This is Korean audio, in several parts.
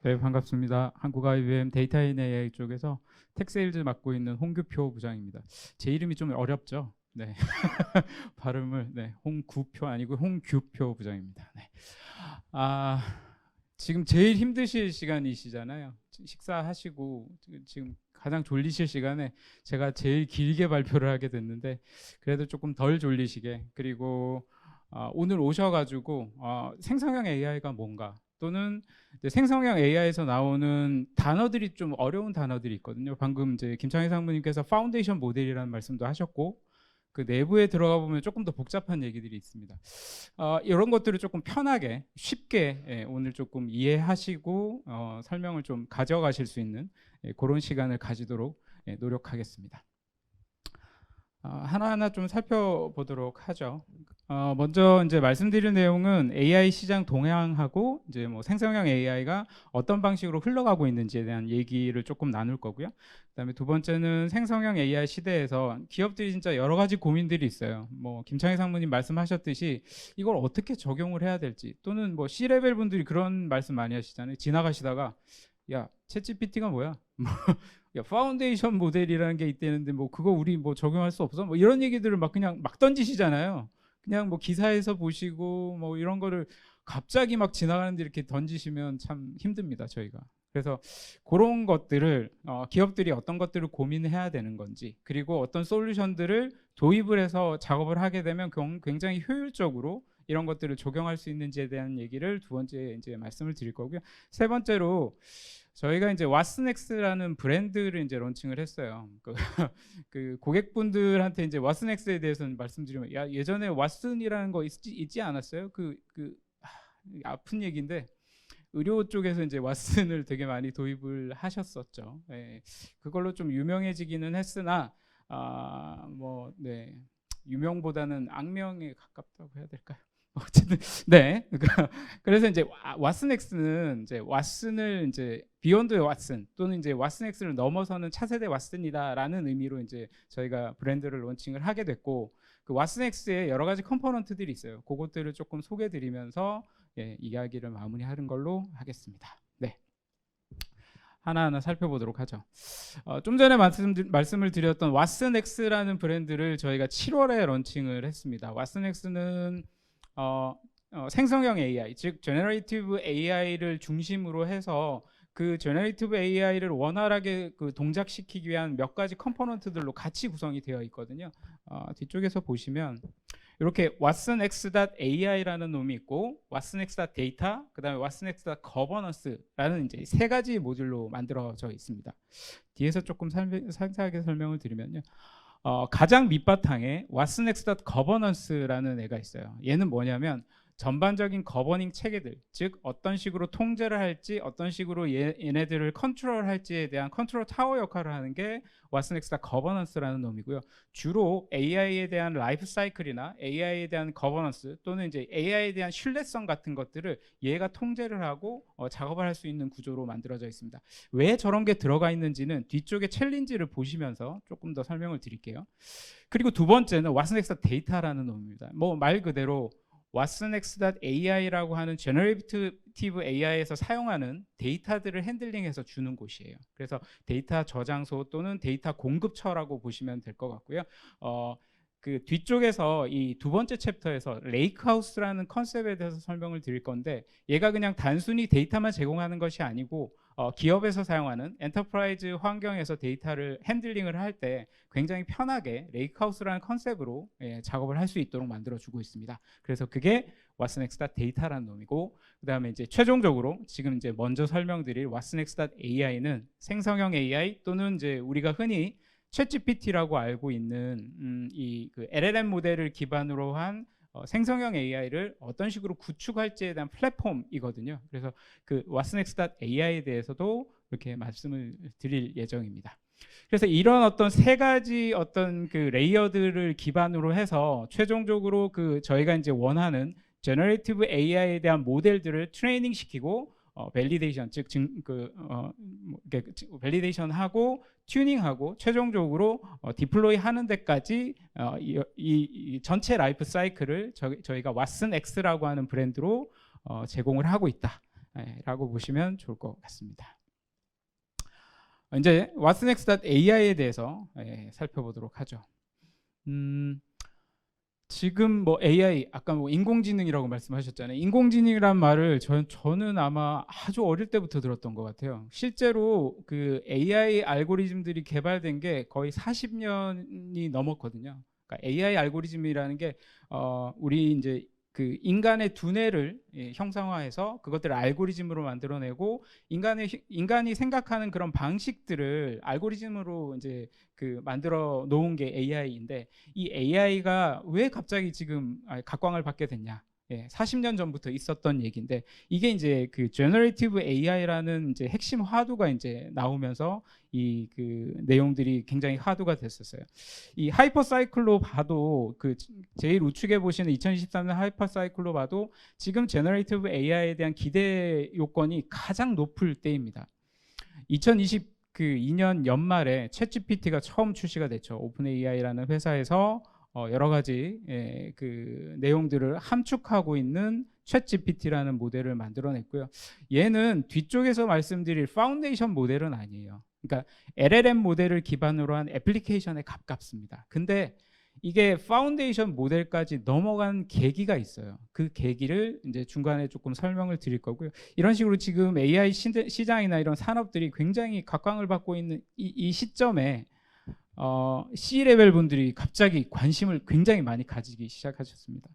네, 반갑습니다. 한국 IBM 데이터 인 AI 쪽에서 텍세일즈 맡고 있는 홍규표 부장입니다. 제 이름이 좀 어렵죠? 네. 발음을 홍구표 아니고 홍규표 부장입니다. 네. 아, 지금 제일 힘드실 시간이시잖아요. 식사하시고 지금 가장 졸리실 시간에 제가 제일 길게 발표를 하게 됐는데 그래도 조금 덜 졸리시게, 그리고 오늘 오셔가지고 생성형 AI가 뭔가, 또는 이제 생성형 AI에서 나오는 단어들이 좀 어려운 단어들이 있거든요. 방금 이제 김창희 상무님께서 파운데이션 모델이라는 말씀도 하셨고, 그 내부에 들어가 보면 조금 더 복잡한 얘기들이 있습니다. 이런 것들을 조금 편하게 쉽게 오늘 조금 이해하시고 설명을 좀 가져가실 수 있는 그런 시간을 가지도록 노력하겠습니다. 하나하나 좀 살펴보도록 하죠. 먼저 이제 말씀드릴 내용은 AI 시장 동향하고 이제 뭐 생성형 AI가 어떤 방식으로 흘러가고 있는지에 대한 얘기를 조금 나눌 거고요. 그다음에 두 번째는 생성형 AI 시대에서 기업들이 진짜 여러 가지 고민들이 있어요. 뭐 김창희 상무님 말씀하셨듯이 이걸 어떻게 적용을 해야 될지, 또는 뭐 C-레벨 분들이 그런 말씀 많이 하시잖아요. 지나가시다가 야, 챗GPT가 뭐야? 야, 파운데이션 모델이라는 게 있다는데 뭐 그거 우리 뭐 적용할 수 없어? 뭐 이런 얘기들을 막 그냥 막 던지시잖아요. 그냥 뭐 기사에서 보시고 뭐 이런 거를 갑자기 막 지나가는데 이렇게 던지시면 참 힘듭니다, 저희가. 그래서 그런 것들을 기업들이 어떤 것들을 고민해야 되는 건지, 그리고 어떤 솔루션들을 도입을 해서 작업을 하게 되면 굉장히 효율적으로 이런 것들을 적용할 수 있는지에 대한 얘기를 두 번째 이제 말씀을 드릴 거고요. 세 번째로 저희가 이제 왓슨엑스라는 브랜드를 이제 론칭을 했어요. 그 고객분들한테 이제 왓슨엑스에 대해서는 말씀드리면, 야, 예전에 왓슨이라는 거 있지 않았어요? 아픈 얘기인데 의료 쪽에서 이제 왓슨을 되게 많이 도입을 하셨었죠. 예, 그걸로 좀 유명해지기는 했으나 유명보다는 악명에 가깝다고 해야 될까요? 어쨌든 네. 그래서 이제 왓슨엑스는 이제 왓슨을 이제 비욘드 왓슨, 또는 이제 왓슨엑스를 넘어서는 차세대 왓슨이다라는 의미로 이제 저희가 브랜드를 론칭을 하게 됐고, 그 왓슨엑스에 여러 가지 컴포넌트들이 있어요. 그것들을 조금 소개드리면서 이야기를 마무리하는 걸로 하겠습니다. 네. 하나하나 살펴보도록 하죠. 좀 전에 말씀을 드렸던 왓슨엑스라는 브랜드를 저희가 7월에 론칭을 했습니다. 왓슨엑스는 생성형 AI, 즉 제너레이티브 AI를 중심으로 해서 그 제너레이티브 AI를 원활하게 그 동작시키기 위한 몇 가지 컴포넌트들로 같이 구성이 되어 있거든요. 뒤쪽에서 보시면 이렇게 watsonx.ai라는 놈이 있고 watsonx.data, 그다음에 watsonx.governance라는 이제 세 가지 모듈로 만들어져 있습니다. 뒤에서 조금 상세하게 설명을 드리면요. 가장 밑바탕에 watsonx.governancera는 애가 있어요. 얘는 뭐냐면 전반적인 거버닝 체계들, 즉 어떤 식으로 통제를 할지, 어떤 식으로 얘네들을 컨트롤할지에 대한 컨트롤 타워 역할을 하는 게 watsonx.governancera는 놈이고요. 주로 AI에 대한 라이프 사이클이나 AI에 대한 거버넌스, 또는 이제 AI에 대한 신뢰성 같은 것들을 얘가 통제를 하고 작업을 할 수 있는 구조로 만들어져 있습니다. 왜 저런 게 들어가 있는지는 뒤쪽에 챌린지를 보시면서 조금 더 설명을 드릴게요. 그리고 두 번째는 watsonx.data라는 놈입니다. 뭐 말 그대로 watsonx.ai라고 하는 제너레이티브 AI에서 사용하는 데이터들을 핸들링해서 주는 곳이에요. 그래서 데이터 저장소 또는 데이터 공급처라고 보시면 될 것 같고요. 그 뒤쪽에서 이 두 번째 챕터에서 레이크하우스라는 컨셉에 대해서 설명을 드릴 건데, 얘가 그냥 단순히 데이터만 제공하는 것이 아니고 기업에서 사용하는 엔터프라이즈 환경에서 데이터를 핸들링을 할 때 굉장히 편하게 레이크하우스라는 컨셉으로 작업을 할 수 있도록 만들어주고 있습니다. 그래서 그게 watsonx.data라는 놈이고, 그 다음에 이제 최종적으로 지금 이제 먼저 설명드릴 watsonx.ai는 생성형 AI, 또는 이제 우리가 흔히 챗GPT라고 알고 있는 이 그 LLM 모델을 기반으로 한 생성형 AI를 어떤 식으로 구축할지에 대한 플랫폼이거든요. 그래서 그 watsonx.ai에 대해서도 이렇게 말씀을 드릴 예정입니다. 그래서 이런 어떤 세 가지 어떤 그 레이어들을 기반으로 해서 최종적으로 그 저희가 이제 원하는 제너레이티브 AI에 대한 모델들을 트레이닝 시키고 밸리데이션, 즉 밸리데이션하고 튜닝하고 최종적으로 디플로이 하는 데까지 이 전체 라이프 사이클을 저희가 왓슨X라고 하는 브랜드로 제공을 하고 있다. 라고 보시면 좋을 것 같습니다. 이제 whatnext.ai에 대해서 살펴보도록 하죠. 지금 뭐 AI 아까 뭐 인공지능이라고 말씀하셨잖아요. 인공지능이란 말을 저는 아마 아주 어릴 때부터 들었던 것 같아요. 실제로 그 AI 알고리즘들이 개발된 게 거의 40년이 넘었거든요. 그러니까 AI 알고리즘이라는 게 우리 이제 그 인간의 두뇌를 형상화해서 그것들을 알고리즘으로 만들어내고 인간이 생각하는 그런 방식들을 알고리즘으로 이제 그 만들어 놓은 게 AI인데, 이 AI가 왜 갑자기 지금 각광을 받게 됐냐? 40년 전부터 있었던 얘기인데, 이게 이제 그 Generative AI라는 이제 핵심 화두가 이제 나오면서 이 그 내용들이 굉장히 화두가 됐었어요. 이 하이퍼사이클로 봐도 그 제일 우측에 보시는 2023년 하이퍼사이클로 봐도 지금 Generative AI에 대한 기대 요건이 가장 높을 때입니다. 2022년 연말에 챗GPT가 처음 출시가 됐죠. 오픈 AI라는 회사에서 여러 가지 그 내용들을 함축하고 있는 챗GPT라는 모델을 만들어냈고요. 얘는 뒤쪽에서 말씀드릴 파운데이션 모델은 아니에요. 그러니까 LLM 모델을 기반으로 한 애플리케이션에 가깝습니다. 근데 이게 파운데이션 모델까지 넘어간 계기가 있어요. 그 계기를 이제 중간에 조금 설명을 드릴 거고요. 이런 식으로 지금 AI 시장이나 이런 산업들이 굉장히 각광을 받고 있는 이 시점에 C-레벨 분들이 갑자기 관심을 굉장히 많이 가지기 시작하셨습니다.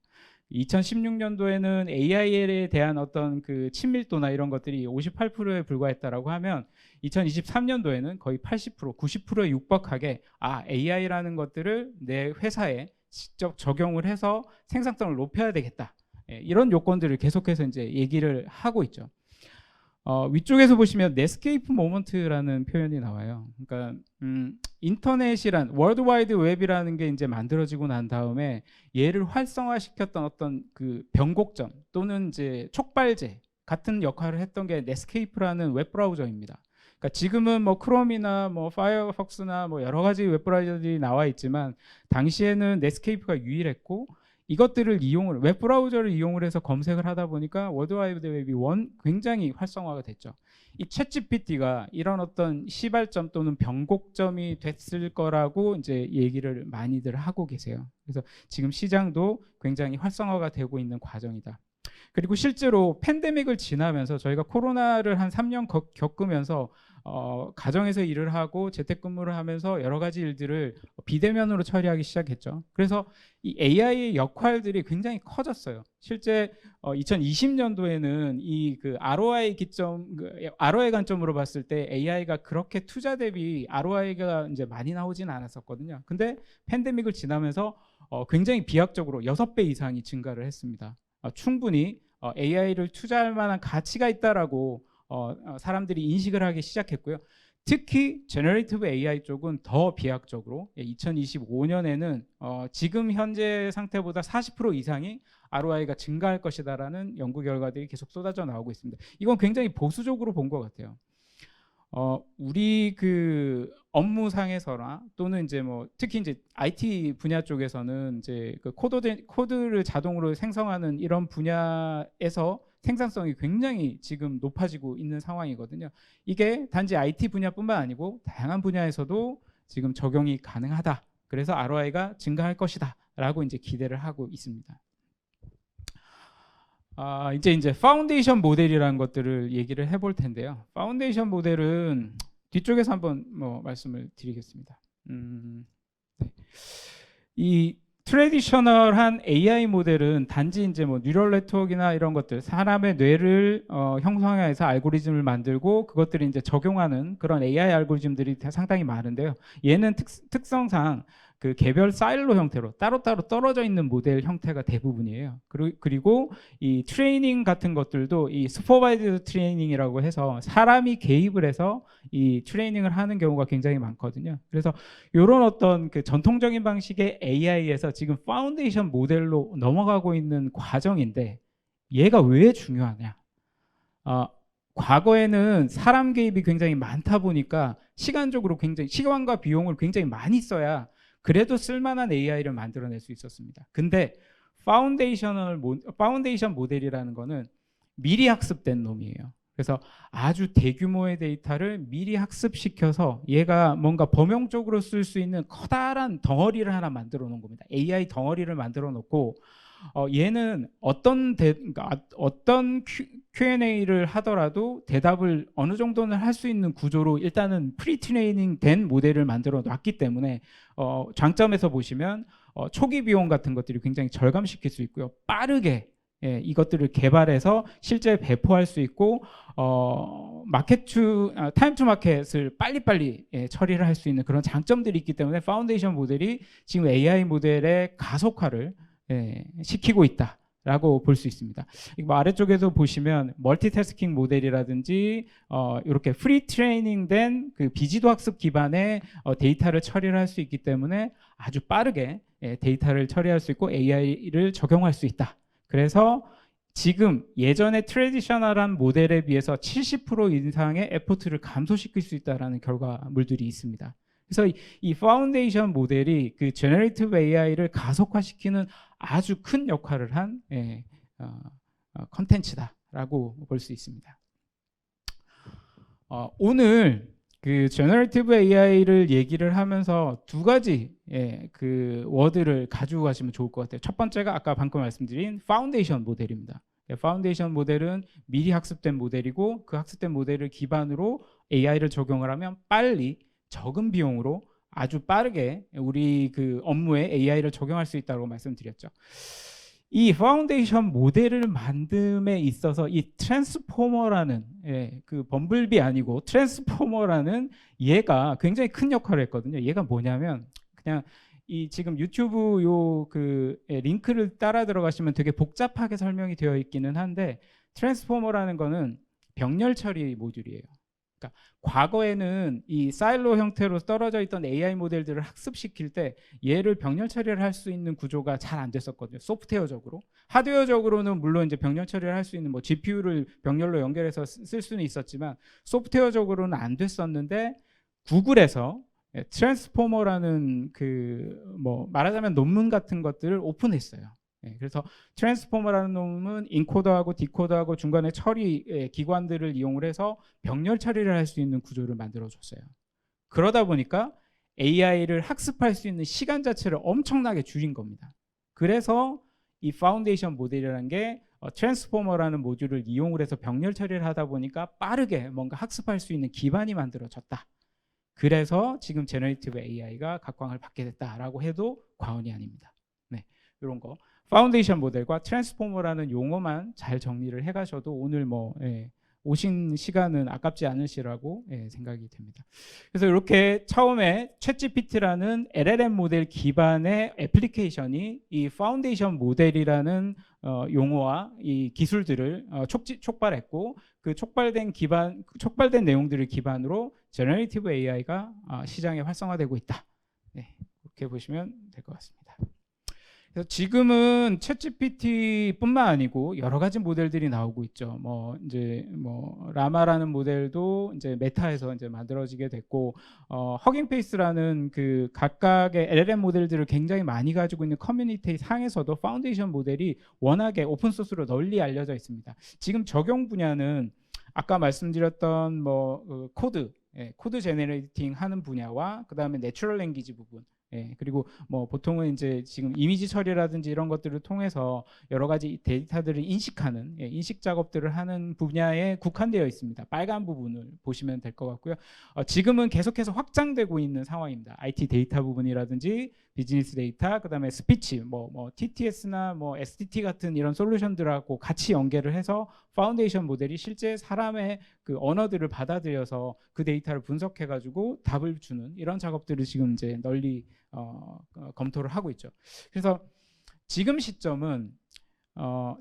2016년도에는 AI에 대한 어떤 그 친밀도나 이런 것들이 58%에 불과했다라고 하면 2023년도에는 거의 80%, 90%에 육박하게 AI라는 것들을 내 회사에 직접 적용을 해서 생산성을 높여야 되겠다. 이런 요건들을 계속해서 이제 얘기를 하고 있죠. 위쪽에서 보시면 넷스케이프 모먼트라는 표현이 나와요. 그러니까 인터넷이란 월드와이드 웹이라는 게 이제 만들어지고 난 다음에 얘를 활성화시켰던 어떤 그 변곡점 또는 이제 촉발제 같은 역할을 했던 게 넷스케이프라는 웹 브라우저입니다. 그러니까 지금은 뭐 크롬이나 뭐 파이어폭스나 뭐 여러 가지 웹 브라우저들이 나와 있지만 당시에는 넷스케이프가 유일했고, 이것들을 웹 브라우저를 이용을 해서 검색을 하다 보니까 월드와이드 웹이 굉장히 활성화가 됐죠. 이 챗GPT가 이런 어떤 시발점 또는 변곡점이 됐을 거라고 이제 얘기를 많이들 하고 계세요. 그래서 지금 시장도 굉장히 활성화가 되고 있는 과정이다. 그리고 실제로 팬데믹을 지나면서 저희가 코로나를 한 3년 겪으면서 가정에서 일을 하고 재택근무를 하면서 여러 가지 일들을 비대면으로 처리하기 시작했죠. 그래서 이 AI의 역할들이 굉장히 커졌어요. 실제 2020년도에는 이 그 ROI ROI 관점으로 봤을 때 AI가 그렇게 투자 대비 ROI가 이제 많이 나오지는 않았었거든요. 근데 팬데믹을 지나면서 굉장히 비약적으로 6배 이상이 증가를 했습니다. 충분히 AI를 투자할 만한 가치가 있다라고 사람들이 인식을 하기 시작했고요. 특히 제너레이티브 AI 쪽은 더 비약적으로 2025년에는 지금 현재 상태보다 40% 이상이 ROI가 증가할 것이다라는 연구 결과들이 계속 쏟아져 나오고 있습니다. 이건 굉장히 보수적으로 본 것 같아요. 우리 그 업무상에서나 또는 이제 뭐 특히 이제 IT 분야 쪽에서는 이제 그 코드를 자동으로 생성하는 이런 분야에서 생산성이 굉장히 지금 높아지고 있는 상황이거든요. 이게 단지 IT 분야뿐만 아니고 다양한 분야에서도 지금 적용이 가능하다. 그래서 ROI가 증가할 것이다라고 이제 기대를 하고 있습니다. 이제 파운데이션 모델이라는 것들을 얘기를 해볼 텐데요. 파운데이션 모델은 뒤쪽에서 한번 뭐 말씀을 드리겠습니다. 네. 이 트래디셔널한 AI 모델은 단지 이제 뭐 뉴럴 네트워크나 이런 것들, 사람의 뇌를 형성해서 알고리즘을 만들고 그것들이 이제 적용하는 그런 AI 알고리즘들이 상당히 많은데요. 얘는 특성상 그 개별 사일로 형태로 따로따로 떨어져 있는 모델 형태가 대부분이에요. 그리고 이 트레이닝 같은 것들도 이 슈퍼바이즈드 트레이닝이라고 해서 사람이 개입을 해서 이 트레이닝을 하는 경우가 굉장히 많거든요. 그래서 이런 어떤 그 전통적인 방식의 AI에서 지금 파운데이션 모델로 넘어가고 있는 과정인데, 얘가 왜 중요하냐? 과거에는 사람 개입이 굉장히 많다 보니까 시간적으로 굉장히 시간과 비용을 굉장히 많이 써야 그래도 쓸만한 AI를 만들어낼 수 있었습니다. 근데 파운데이션 모델이라는 거는 미리 학습된 놈이에요. 그래서 아주 대규모의 데이터를 미리 학습시켜서 얘가 뭔가 범용적으로 쓸 수 있는 커다란 덩어리를 하나 만들어 놓은 겁니다. AI 덩어리를 만들어 놓고 얘는 그러니까 어떤 Q&A를 하더라도 대답을 어느 정도는 할 수 있는 구조로 일단은 프리트레이닝 된 모델을 만들어 놨기 때문에 장점에서 보시면 초기 비용 같은 것들이 굉장히 절감시킬 수 있고요. 빠르게 이것들을 개발해서 실제 배포할 수 있고 타임 투 마켓을 빨리빨리 처리를 할 수 있는 그런 장점들이 있기 때문에 파운데이션 모델이 지금 AI 모델의 가속화를 시키고 있다라고 볼 수 있습니다. 뭐 아래쪽에서 보시면 멀티태스킹 모델이라든지 이렇게 프리 트레이닝된 그 비지도 학습 기반의 데이터를 처리를 할 수 있기 때문에 아주 빠르게 데이터를 처리할 수 있고 AI를 적용할 수 있다. 그래서 지금 예전의 트레디셔널한 모델에 비해서 70% 이상의 에포트를 감소시킬 수 있다는 결과물들이 있습니다. 그래서 이 파운데이션 모델이 그 제너레이티브 AI를 가속화시키는 아주 큰 역할을 한 컨텐츠다라고 볼 수 있습니다. 오늘 그 제너레이티브 AI를 얘기를 하면서 두 가지 그 워드를 가지고 가시면 좋을 것 같아요. 첫 번째가 아까 방금 말씀드린 파운데이션 모델입니다. 파운데이션 모델은 미리 학습된 모델이고 그 학습된 모델을 기반으로 AI를 적용을 하면 빨리 적은 비용으로 아주 빠르게 우리 그 업무에 AI를 적용할 수 있다고 말씀드렸죠. 이 파운데이션 모델을 만듦에 있어서 이 트랜스포머라는 그 범블비 아니고 트랜스포머라는 얘가 굉장히 큰 역할을 했거든요. 얘가 뭐냐면 그냥 이 지금 유튜브 요 그 링크를 따라 들어가시면 되게 복잡하게 설명이 되어 있기는 한데 트랜스포머라는 거는 병렬 처리 모듈이에요. 그러니까 과거에는 이 사일로 형태로 떨어져 있던 AI 모델들을 학습시킬 때 얘를 병렬 처리를 할 수 있는 구조가 잘 안 됐었거든요. 소프트웨어적으로. 하드웨어적으로는 물론 이제 병렬 처리를 할 수 있는 뭐 GPU를 병렬로 연결해서 쓸 수는 있었지만 소프트웨어적으로는 안 됐었는데 구글에서 트랜스포머라는 그 뭐 말하자면 논문 같은 것들을 오픈했어요. 그래서 트랜스포머라는 놈은 인코더하고 디코더하고 중간에 처리 기관들을 이용을 해서 병렬 처리를 할 수 있는 구조를 만들어줬어요. 그러다 보니까 AI를 학습할 수 있는 시간 자체를 엄청나게 줄인 겁니다. 그래서 이 파운데이션 모델이라는 게 트랜스포머라는 모듈을 이용을 해서 병렬 처리를 하다 보니까 빠르게 뭔가 학습할 수 있는 기반이 만들어졌다. 그래서 지금 제너레이티브 AI가 각광을 받게 됐다라고 해도 과언이 아닙니다. 네, 이런 거. 파운데이션 모델과 트랜스포머라는 용어만 잘 정리를 해가셔도 오늘 뭐 오신 시간은 아깝지 않으시라고 생각이 됩니다. 그래서 이렇게 처음에 챗GPT라는 LLM 모델 기반의 애플리케이션이 이 파운데이션 모델이라는 용어와 이 기술들을 촉발했고 그 촉발된 내용들을 기반으로 제너레이티브 AI가 시장에 활성화되고 있다. 네, 이렇게 보시면 될 것 같습니다. 그래서 지금은 챗GPT뿐만 아니고 여러 가지 모델들이 나오고 있죠. 뭐 이제 뭐 라마라는 모델도 이제 메타에서 이제 만들어지게 됐고, 허깅페이스라는 그 각각의 LLM 모델들을 굉장히 많이 가지고 있는 커뮤니티 상에서도 파운데이션 모델이 워낙에 오픈 소스로 널리 알려져 있습니다. 지금 적용 분야는 아까 말씀드렸던 뭐 코드 제너레이팅 하는 분야와 그다음에 내추럴 랭귀지 부분. 그리고 뭐 보통은 이제 지금 이미지 처리라든지 이런 것들을 통해서 여러 가지 데이터들을 인식하는 인식 작업들을 하는 분야에 국한되어 있습니다. 빨간 부분을 보시면 될 것 같고요. 지금은 계속해서 확장되고 있는 상황입니다. IT 데이터 부분이라든지 비즈니스 데이터, 그다음에 스피치, 뭐 TTS나 뭐 STT 같은 이런 솔루션들하고 같이 연계를 해서 파운데이션 모델이 실제 사람의 그 언어들을 받아들여서 그 데이터를 분석해가지고 답을 주는 이런 작업들을 지금 이제 널리 검토를 하고 있죠. 그래서 지금 시점은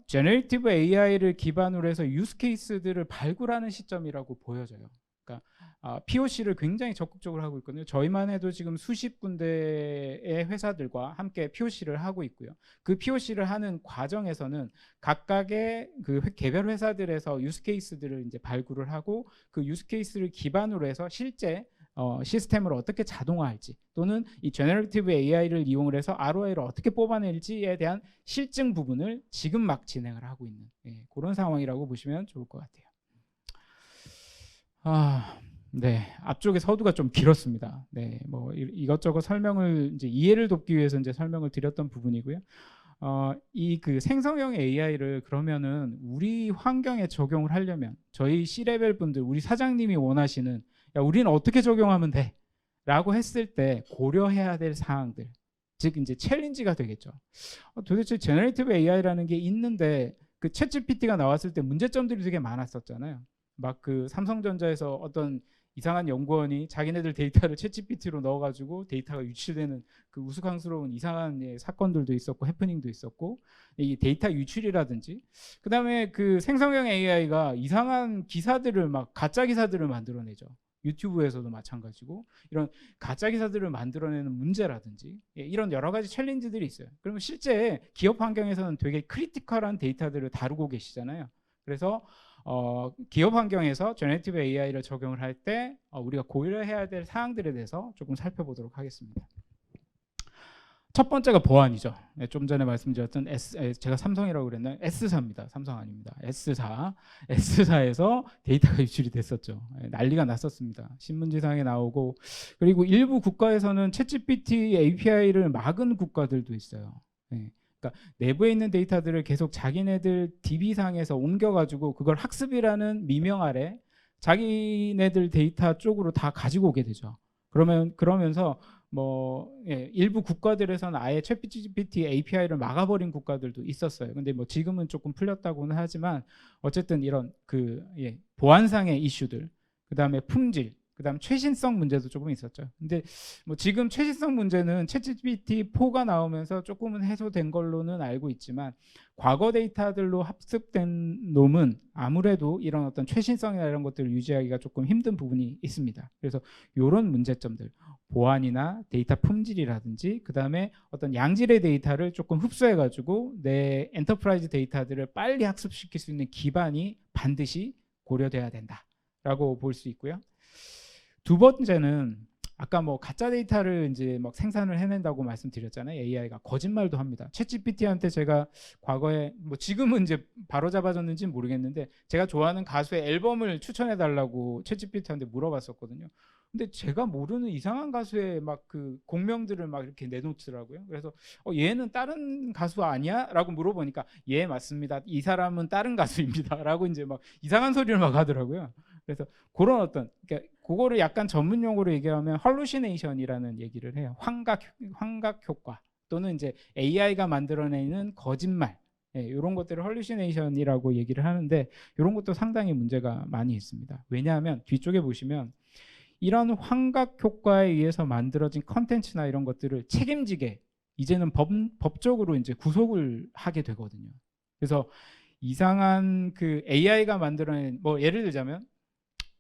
제너레이티브 AI를 기반으로 해서 유스 케이스들을 발굴하는 시점이라고 보여져요. 그러니까 POC를 굉장히 적극적으로 하고 있거든요. 저희만 해도 지금 수십 군데의 회사들과 함께 POC를 하고 있고요. 그 POC를 하는 과정에서는 각각의 그 개별 회사들에서 유스 케이스들을 이제 발굴을 하고 그 유스 케이스를 기반으로 해서 실제 시스템을 어떻게 자동화할지 또는 이 제너레이티브 AI를 이용을 해서 ROI를 어떻게 뽑아낼지에 대한 실증 부분을 지금 막 진행을 하고 있는 그런 상황이라고 보시면 좋을 것 같아요. 네, 앞쪽에 서두가 좀 길었습니다. 네, 뭐 이것저것 설명을 이제 이해를 돕기 위해서 이제 설명을 드렸던 부분이고요. 이 그 생성형 AI를 그러면은 우리 환경에 적용을 하려면 저희 C레벨 분들, 우리 사장님이 원하시는 야, 우리는 어떻게 적용하면 돼? 라고 했을 때 고려해야 될 사항들, 즉 이제 챌린지가 되겠죠. 도대체 제너레이티브 AI라는 게 있는데 그 챗GPT가 나왔을 때 문제점들이 되게 많았었잖아요. 막 그 삼성전자에서 어떤 이상한 연구원이 자기네들 데이터를 챗GPT로 넣어가지고 데이터가 유출되는 그 우스꽝스러운 이상한 사건들도 있었고 해프닝도 있었고, 이 데이터 유출이라든지 그다음에 그 생성형 AI가 이상한 기사들을 막 가짜 기사들을 만들어내죠. 유튜브에서도 마찬가지고 이런 가짜 기사들을 만들어내는 문제라든지 이런 여러 가지 챌린지들이 있어요. 그러면 실제 기업 환경에서는 되게 크리티컬한 데이터들을 다루고 계시잖아요. 그래서 기업 환경에서 제너레이티브 AI를 적용을 할 때 우리가 고려해야 될 사항들에 대해서 조금 살펴보도록 하겠습니다. 첫 번째가 보안이죠. 좀 전에 말씀드렸던 제가 삼성이라고 그랬나요? S사입니다. 삼성 아닙니다. S사에서 데이터가 유출이 됐었죠. 난리가 났었습니다. 신문지상에 나오고, 그리고 일부 국가에서는 챗GPT API를 막은 국가들도 있어요. 그러니까 내부에 있는 데이터들을 계속 자기네들 DB상에서 옮겨가지고 그걸 학습이라는 미명 아래 자기네들 데이터 쪽으로 다 가지고 오게 되죠. 그러면서 일부 국가들에서는 아예 챗GPT API를 막아버린 국가들도 있었어요. 근데 뭐 지금은 조금 풀렸다고는 하지만 어쨌든 이런 보안상의 이슈들, 그다음에 품질, 그다음 최신성 문제도 조금 있었죠. 근데 뭐 지금 최신성 문제는 챗GPT4가 나오면서 조금은 해소된 걸로는 알고 있지만, 과거 데이터들로 합습된 놈은 아무래도 이런 어떤 최신성이나 이런 것들을 유지하기가 조금 힘든 부분이 있습니다. 그래서 이런 문제점들, 보안이나 데이터 품질이라든지 그다음에 어떤 양질의 데이터를 조금 흡수해가지고 내 엔터프라이즈 데이터들을 빨리 학습시킬 수 있는 기반이 반드시 고려돼야 된다라고 볼 수 있고요. 두 번째는 아까 뭐 가짜 데이터를 이제 막 생산을 해낸다고 말씀드렸잖아요. AI가 거짓말도 합니다. 챗GPT한테 제가 과거에 뭐 지금은 이제 바로 잡아줬는지는 모르겠는데 제가 좋아하는 가수의 앨범을 추천해 달라고 챗GPT한테 물어봤었거든요. 근데 제가 모르는 이상한 가수의 막 그 공명들을 막 이렇게 내놓더라고요. 그래서 얘는 다른 가수 아니야?라고 물어보니까 예 맞습니다. 이 사람은 다른 가수입니다.라고 이제 막 이상한 소리를 막 하더라고요. 그래서 그런 어떤 그러니까 그거를 약간 전문 용어로 얘기하면 hallucination이라는 얘기를 해요. 환각 효과 또는 이제 AI가 만들어내는 거짓말, 이런 것들을 hallucination이라고 얘기를 하는데 이런 것도 상당히 문제가 많이 있습니다. 왜냐하면 뒤쪽에 보시면 이런 환각 효과에 의해서 만들어진 컨텐츠나 이런 것들을 책임지게 이제는 법적으로 이제 구속을 하게 되거든요. 그래서 이상한 그 AI가 만들어낸 뭐 예를 들자면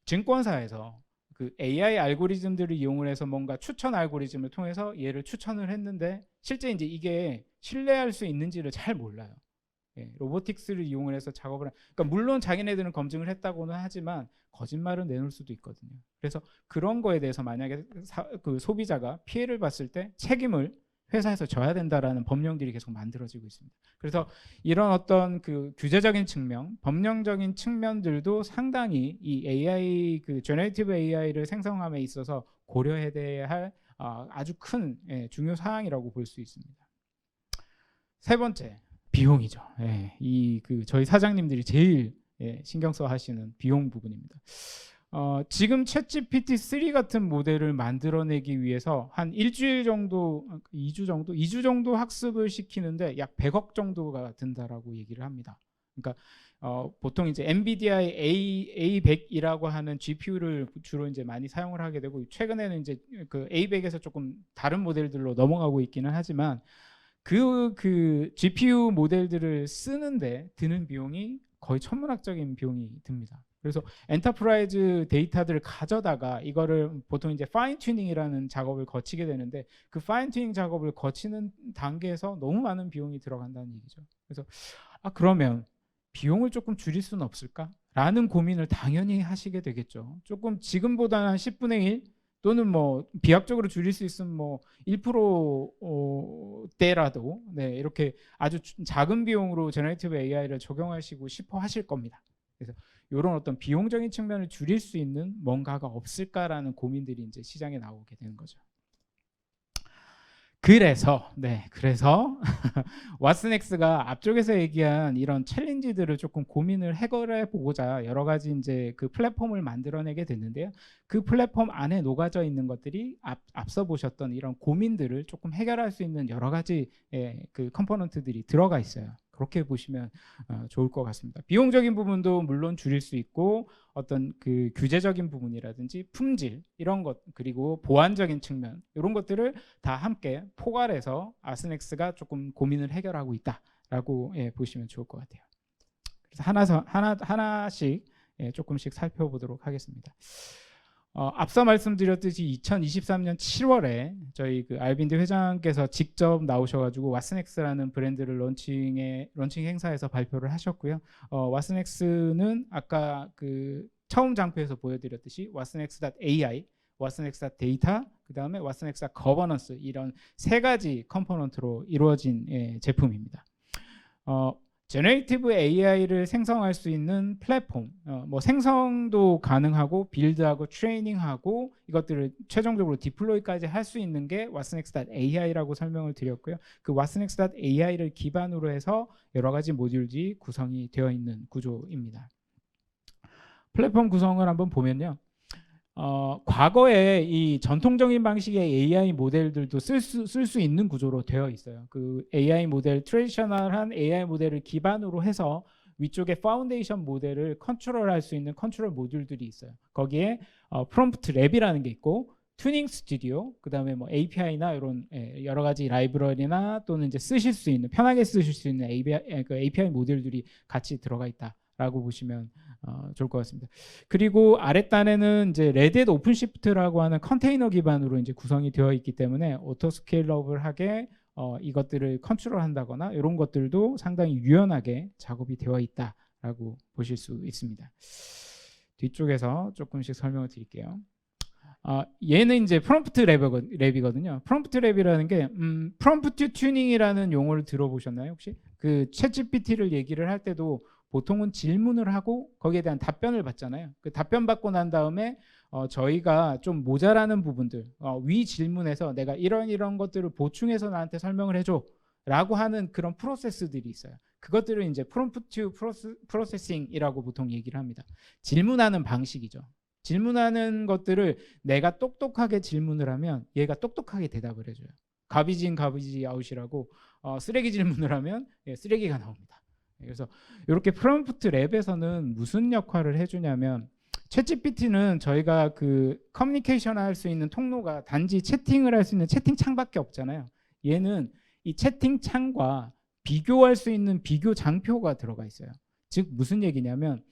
증권사에서 그 AI 알고리즘들을 이용을 해서 뭔가 추천 알고리즘을 통해서 얘를 추천을 했는데 실제 이제 이게 신뢰할 수 있는지를 잘 몰라요. 로보틱스를 이용을 해서 작업을 그러니까 물론 자기네들은 검증을 했다고는 하지만 거짓말은 내놓을 수도 있거든요. 그래서 그런 거에 대해서 만약에 그 소비자가 피해를 봤을 때 책임을 회사에서 져야 된다라는 법령들이 계속 만들어지고 있습니다. 그래서 이런 어떤 그 규제적인 측면, 법령적인 측면들도 상당히 이 AI 그 제너레이티브 AI를 생성함에 있어서 고려해야 할 아주 큰 중요 사항이라고 볼 수 있습니다. 세 번째, 비용이죠. 이 그 저희 사장님들이 제일 신경 써 하시는 비용 부분입니다. 지금 챗GPT 3 같은 모델을 만들어내기 위해서 한 일주일 정도, 2주 정도 학습을 시키는데 약 100억 정도가 든다라고 얘기를 합니다. 그러니까 보통 이제 엔비디아의 A100이라고 하는 GPU를 주로 이제 많이 사용을 하게 되고 최근에는 이제 그 A100에서 조금 다른 모델들로 넘어가고 있기는 하지만 그 GPU 모델들을 쓰는데 드는 비용이 거의 천문학적인 비용이 듭니다. 그래서 엔터프라이즈 데이터들을 가져다가 이거를 보통 이제 파인 튜닝이라는 작업을 거치게 되는데 그 파인 튜닝 작업을 거치는 단계에서 너무 많은 비용이 들어간다는 얘기죠. 그래서 그러면 비용을 조금 줄일 수는 없을까? 라는 고민을 당연히 하시게 되겠죠. 조금 지금보다는 한 10분의 1 또는 뭐 비합적으로 줄일 수 있으면 뭐 1%대라도 네, 이렇게 아주 작은 비용으로 제너레이티브 AI를 적용하시고 싶어 하실 겁니다. 그래서 이런 어떤 비용적인 측면을 줄일 수 있는 뭔가가 없을까라는 고민들이 이제 시장에 나오게 되는 거죠. 그래서 왓슨엑스가 앞쪽에서 얘기한 이런 챌린지들을 조금 고민을 해결해 보고자 여러 가지 이제 그 플랫폼을 만들어내게 됐는데요. 그 플랫폼 안에 녹아져 있는 것들이 앞서 보셨던 이런 고민들을 조금 해결할 수 있는 여러 가지 그 컴포넌트들이 들어가 있어요. 그렇게 보시면 좋을 것 같습니다. 비용적인 부분도 물론 줄일 수 있고 어떤 그 규제적인 부분이라든지 품질 이런 것 그리고 보안적인 측면 이런 것들을 다 함께 포괄해서 아스넥스가 조금 고민을 해결하고 있다라고 보시면 좋을 것 같아요. 그래서 하나씩 조금씩 살펴보도록 하겠습니다. 앞서 말씀드렸듯이 2023년 7월에 저희 그 알빈드 회장께서 직접 나오셔가지고 왓슨엑스라는 브랜드를 런칭 행사에서 발표를 하셨고요. 왓슨엑스는 아까 그 처음 장표에서 보여드렸듯이 왓슨엑스.ai, 왓슨엑스.data, 그 다음에 왓슨엑스.governance 이런 세 가지 컴포넌트로 이루어진 제품입니다. 제너레이티브 AI를 생성할 수 있는 플랫폼, 뭐 생성도 가능하고 빌드하고 트레이닝하고 이것들을 최종적으로 디플로이까지 할 수 있는 게 왓슨엑스.ai라고 설명을 드렸고요. 그 왓슨엑스.ai를 기반으로 해서 여러 가지 모듈들이 구성이 되어 있는 구조입니다. 플랫폼 구성을 한번 보면요. 과거에 이 전통적인 방식의 AI 모델들도 쓸 수 있는 구조로 되어 있어요. 그 AI 모델, 트레디셔널한 AI 모델을 기반으로 해서 위쪽에 파운데이션 모델을 컨트롤할 수 있는 컨트롤 모듈들이 있어요. 거기에 프롬프트 랩이라는 게 있고 튜닝 스튜디오, 그다음에 뭐 API나 이런 여러 가지 라이브러리나 또는 이제 쓰실 수 있는 편하게 쓰실 수 있는 API 모델들이 같이 들어가 있다라고 보시면 좋을 것 같습니다. 그리고 아랫단에는 이제 레드햇 오픈시프트라고 하는 컨테이너 기반으로 이제 구성이 되어 있기 때문에 오토 스케일러블하게 이것들을 컨트롤한다거나 이런 것들도 상당히 유연하게 작업이 되어 있다라고 보실 수 있습니다. 뒤쪽에서 조금씩 설명을 드릴게요. 얘는 이제 프롬프트 랩이거든요. 프롬프트 랩이라는 게 프롬프트 튜닝이라는 용어를 들어보셨나요 혹시? 그 챗GPT를 얘기를 할 때도 보통은 질문을 하고 거기에 대한 답변을 받잖아요. 그 답변 받고 난 다음에 저희가 좀 모자라는 부분들 위 질문에서 내가 이런 것들을 보충해서 나한테 설명을 해줘 라고 하는 그런 프로세스들이 있어요. 그것들을 이제 프롬프트 프로세싱이라고 보통 얘기를 합니다. 질문하는 방식이죠. 질문하는 것들을 내가 똑똑하게 질문을 하면 얘가 똑똑하게 대답을 해줘요. 가비지 인 가비지 아웃이라고 쓰레기 질문을 하면 쓰레기가 나옵니다. 그래서 이렇게 프롬프트 랩에서는 무슨 역할을 해주냐면 챗GPT는 저희가 그 커뮤니케이션 할 수 있는 통로가 단지 채팅을 할 수 있는 채팅창밖에 없잖아요. 얘는 이 채팅창과 비교할 수 있는 비교 장표가 들어가 있어요. 즉 무슨 얘기냐면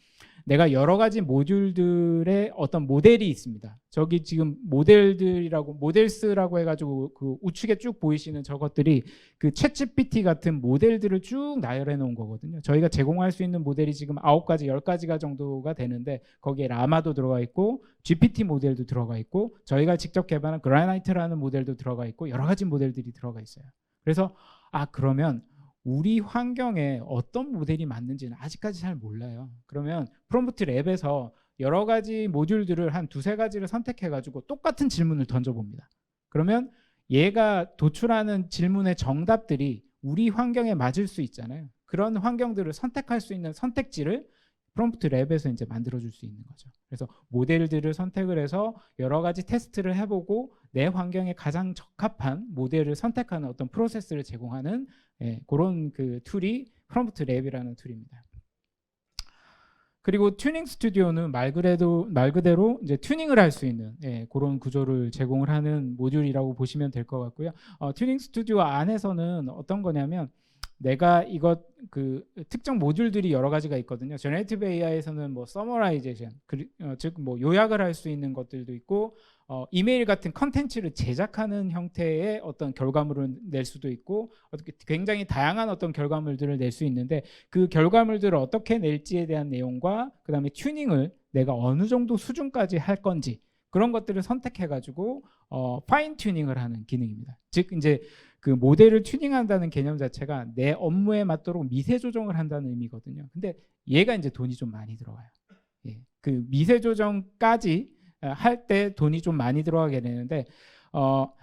내가 여러 가지 모듈들의 어떤 모델이 있습니다. 저기 지금 모델들이라고 모델스라고 해가지고 그 우측에 쭉 보이시는 저것들이 그 챗GPT 같은 모델들을 쭉 나열해 놓은 거거든요. 저희가 제공할 수 있는 모델이 지금 9가지, 10가지가 정도가 되는데 거기에 라마도 들어가 있고 GPT 모델도 들어가 있고 저희가 직접 개발한 그라나이트라는 모델도 들어가 있고 여러 가지 모델들이 들어가 있어요. 그래서 그러면 우리 환경에 어떤 모델이 맞는지는 아직까지 잘 몰라요. 그러면 프롬프트 랩에서 여러 가지 모듈들을 한 2-3가지를 선택해가지고 똑같은 질문을 던져봅니다. 그러면 얘가 도출하는 질문의 정답들이 우리 환경에 맞을 수 있잖아요. 그런 환경들을 선택할 수 있는 선택지를 프롬프트 랩에서 이제 만들어줄 수 있는 거죠. 그래서 모델들을 선택을 해서 여러 가지 테스트를 해보고 내 환경에 가장 적합한 모델을 선택하는 어떤 프로세스를 제공하는 그런 그 툴이 프롬프트 랩이라는 툴입니다. 그리고 튜닝 스튜디오는 말 그대로 이제 튜닝을 할 수 있는 그런 구조를 제공을 하는 모듈이라고 보시면 될 것 같고요. 튜닝 스튜디오 안에서는 어떤 거냐면 내가 이것 그 특정 모듈들이 여러 가지가 있거든요. 제너레이티브 AI에서는 뭐 서머라이제이션, 즉 뭐 요약을 할 수 있는 것들도 있고 이메일 같은 컨텐츠를 제작하는 형태의 어떤 결과물을 낼 수도 있고 굉장히 다양한 어떤 결과물들을 낼 수 있는데 그 결과물들을 어떻게 낼지에 대한 내용과 그다음에 튜닝을 내가 어느 정도 수준까지 할 건지 그런 것들을 선택해가지고 파인 튜닝을 하는 기능입니다. 즉 이제 그 모델을 튜닝한다는 개념 자체가 내 업무에 맞도록 미세 조정을 한다는 의미거든요. 근데 얘가 이제 돈이 좀 많이 들어가요. 예, 그 미세 조정까지 할 때 돈이 좀 많이 들어가게 되는데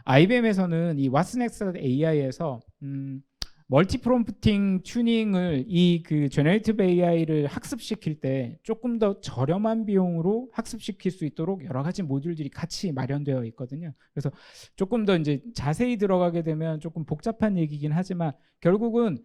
IBM에서는 이 왓슨엑스 AI에서 멀티 프롬프팅 튜닝을 이 그 제너레이티브 AI를 학습시킬 때 조금 더 저렴한 비용으로 학습시킬 수 있도록 여러 가지 모듈들이 같이 마련되어 있거든요. 그래서 조금 더 이제 자세히 들어가게 되면 조금 복잡한 얘기긴 하지만 결국은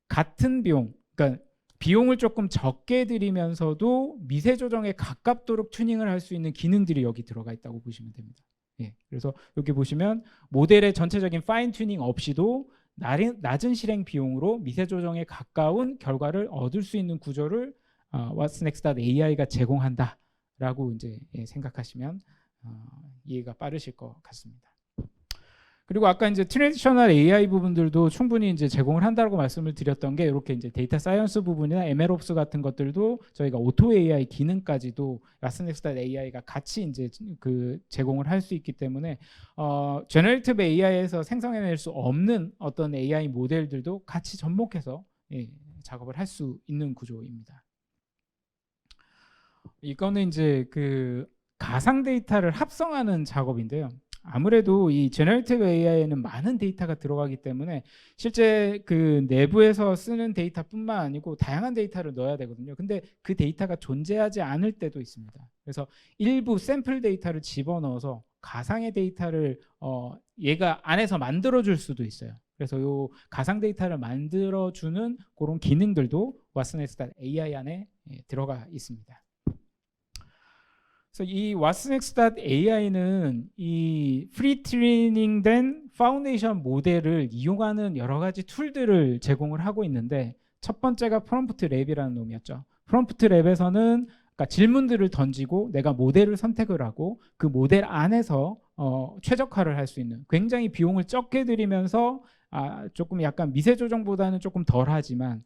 같은 비용, 그러니까 비용을 조금 적게 들이면서도 미세 조정에 가깝도록 튜닝을 할 수 있는 기능들이 여기 들어가 있다고 보시면 됩니다. 예, 그래서 여기 보시면 모델의 전체적인 파인 튜닝 없이도 낮은 실행 비용으로 미세 조정에 가까운 결과를 얻을 수 있는 구조를 왓슨엑스.AI가 제공한다라고 이제 생각하시면 이해가 빠르실 것 같습니다. 그리고 아까 이제 트래디셔널 AI 부분들도 충분히 이제 제공을 한다고 말씀을 드렸던 게 이렇게 이제 데이터 사이언스 부분이나 MLOps 같은 것들도 저희가 오토 AI 기능까지도 왓슨엑스.AI가 같이 이제 그 제공을 할 수 있기 때문에 제너레이티브 AI에서 생성해낼 수 없는 어떤 AI 모델들도 같이 접목해서 작업을 할 수 있는 구조입니다. 이거는 이제 그 가상 데이터를 합성하는 작업인데요. 아무래도 이 제너레이티브 AI에는 많은 데이터가 들어가기 때문에 실제 그 내부에서 쓰는 데이터뿐만 아니고 다양한 데이터를 넣어야 되거든요. 근데 그 데이터가 존재하지 않을 때도 있습니다. 그래서 일부 샘플 데이터를 집어넣어서 가상의 데이터를 얘가 안에서 만들어줄 수도 있어요. 그래서 요 가상 데이터를 만들어주는 그런 기능들도 왓슨엑스.AI 안에 들어가 있습니다. 그래서 이 왓슨엑스.AI는 이 프리 트레이닝된 파운데이션 모델을 이용하는 여러 가지 툴들을 제공을 하고 있는데 첫 번째가 프롬프트 랩이라는 놈이었죠. 프롬프트 랩에서는 그러니까 질문들을 던지고 내가 모델을 선택을 하고 그 모델 안에서 최적화를 할 수 있는 굉장히 비용을 적게 들이면서 조금 약간 미세 조정보다는 조금 덜하지만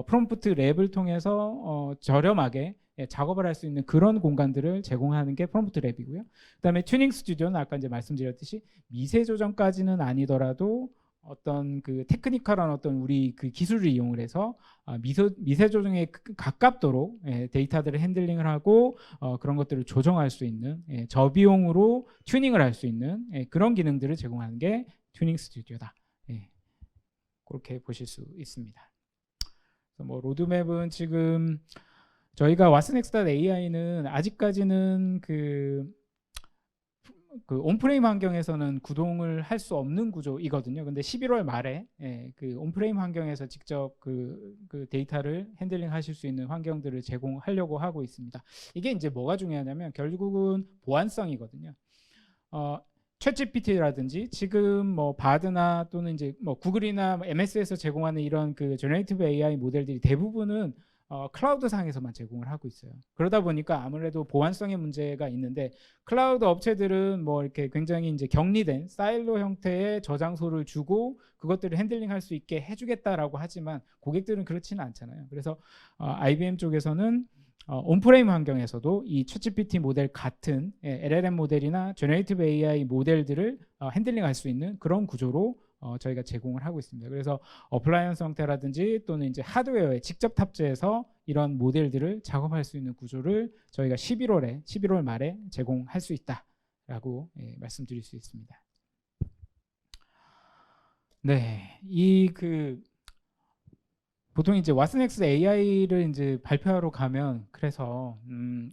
프롬프트 랩을 통해서 저렴하게 작업을 할 수 있는 그런 공간들을 제공하는 게 프롬프트 랩이고요. 그다음에 튜닝 스튜디오는 아까 이제 말씀드렸듯이 미세 조정까지는 아니더라도 어떤 그 테크니컬한 어떤 우리 그 기술을 이용을 해서 미세 조정에 가깝도록 데이터들을 핸들링을 하고 그런 것들을 조정할 수 있는 저비용으로 튜닝을 할 수 있는 그런 기능들을 제공하는 게 튜닝 스튜디오다. 그렇게 보실 수 있습니다. 그래서 뭐 로드맵은 지금 저희가 왓슨엑스.AI는 아직까지는 그 온프레임 환경에서는 구동을 할 수 없는 구조이거든요. 근데 11월 말에 그 온프레임 환경에서 직접 그 데이터를 핸들링 하실 수 있는 환경들을 제공하려고 하고 있습니다. 이게 이제 뭐가 중요하냐면 결국은 보안성이거든요. 챗GPT라든지 지금 뭐 바드나 또는 이제 뭐 구글이나 MS에서 제공하는 이런 그 제너레이티브 AI 모델들이 대부분은 클라우드 상에서만 제공을 하고 있어요. 그러다 보니까 아무래도 보안성의 문제가 있는데 클라우드 업체들은 뭐 이렇게 굉장히 이제 격리된 사일로 형태의 저장소를 주고 그것들을 핸들링할 수 있게 해주겠다라고 하지만 고객들은 그렇지는 않잖아요. 그래서 IBM 쪽에서는 온프레임 환경에서도 이 챗GPT 모델 같은 LLM 모델이나 제너레이티브 AI 모델들을 핸들링할 수 있는 그런 구조로 저희가 제공을 하고 있습니다. 그래서 어플라이언스 형태라든지 또는 이제 하드웨어에 직접 탑재해서 이런 모델들을 작업할 수 있는 구조를 저희가 11월 말에 제공할 수 있다라고 말씀드릴 수 있습니다. 네, 보통 이제 왓슨엑스 AI를 이제 발표하러 가면 그래서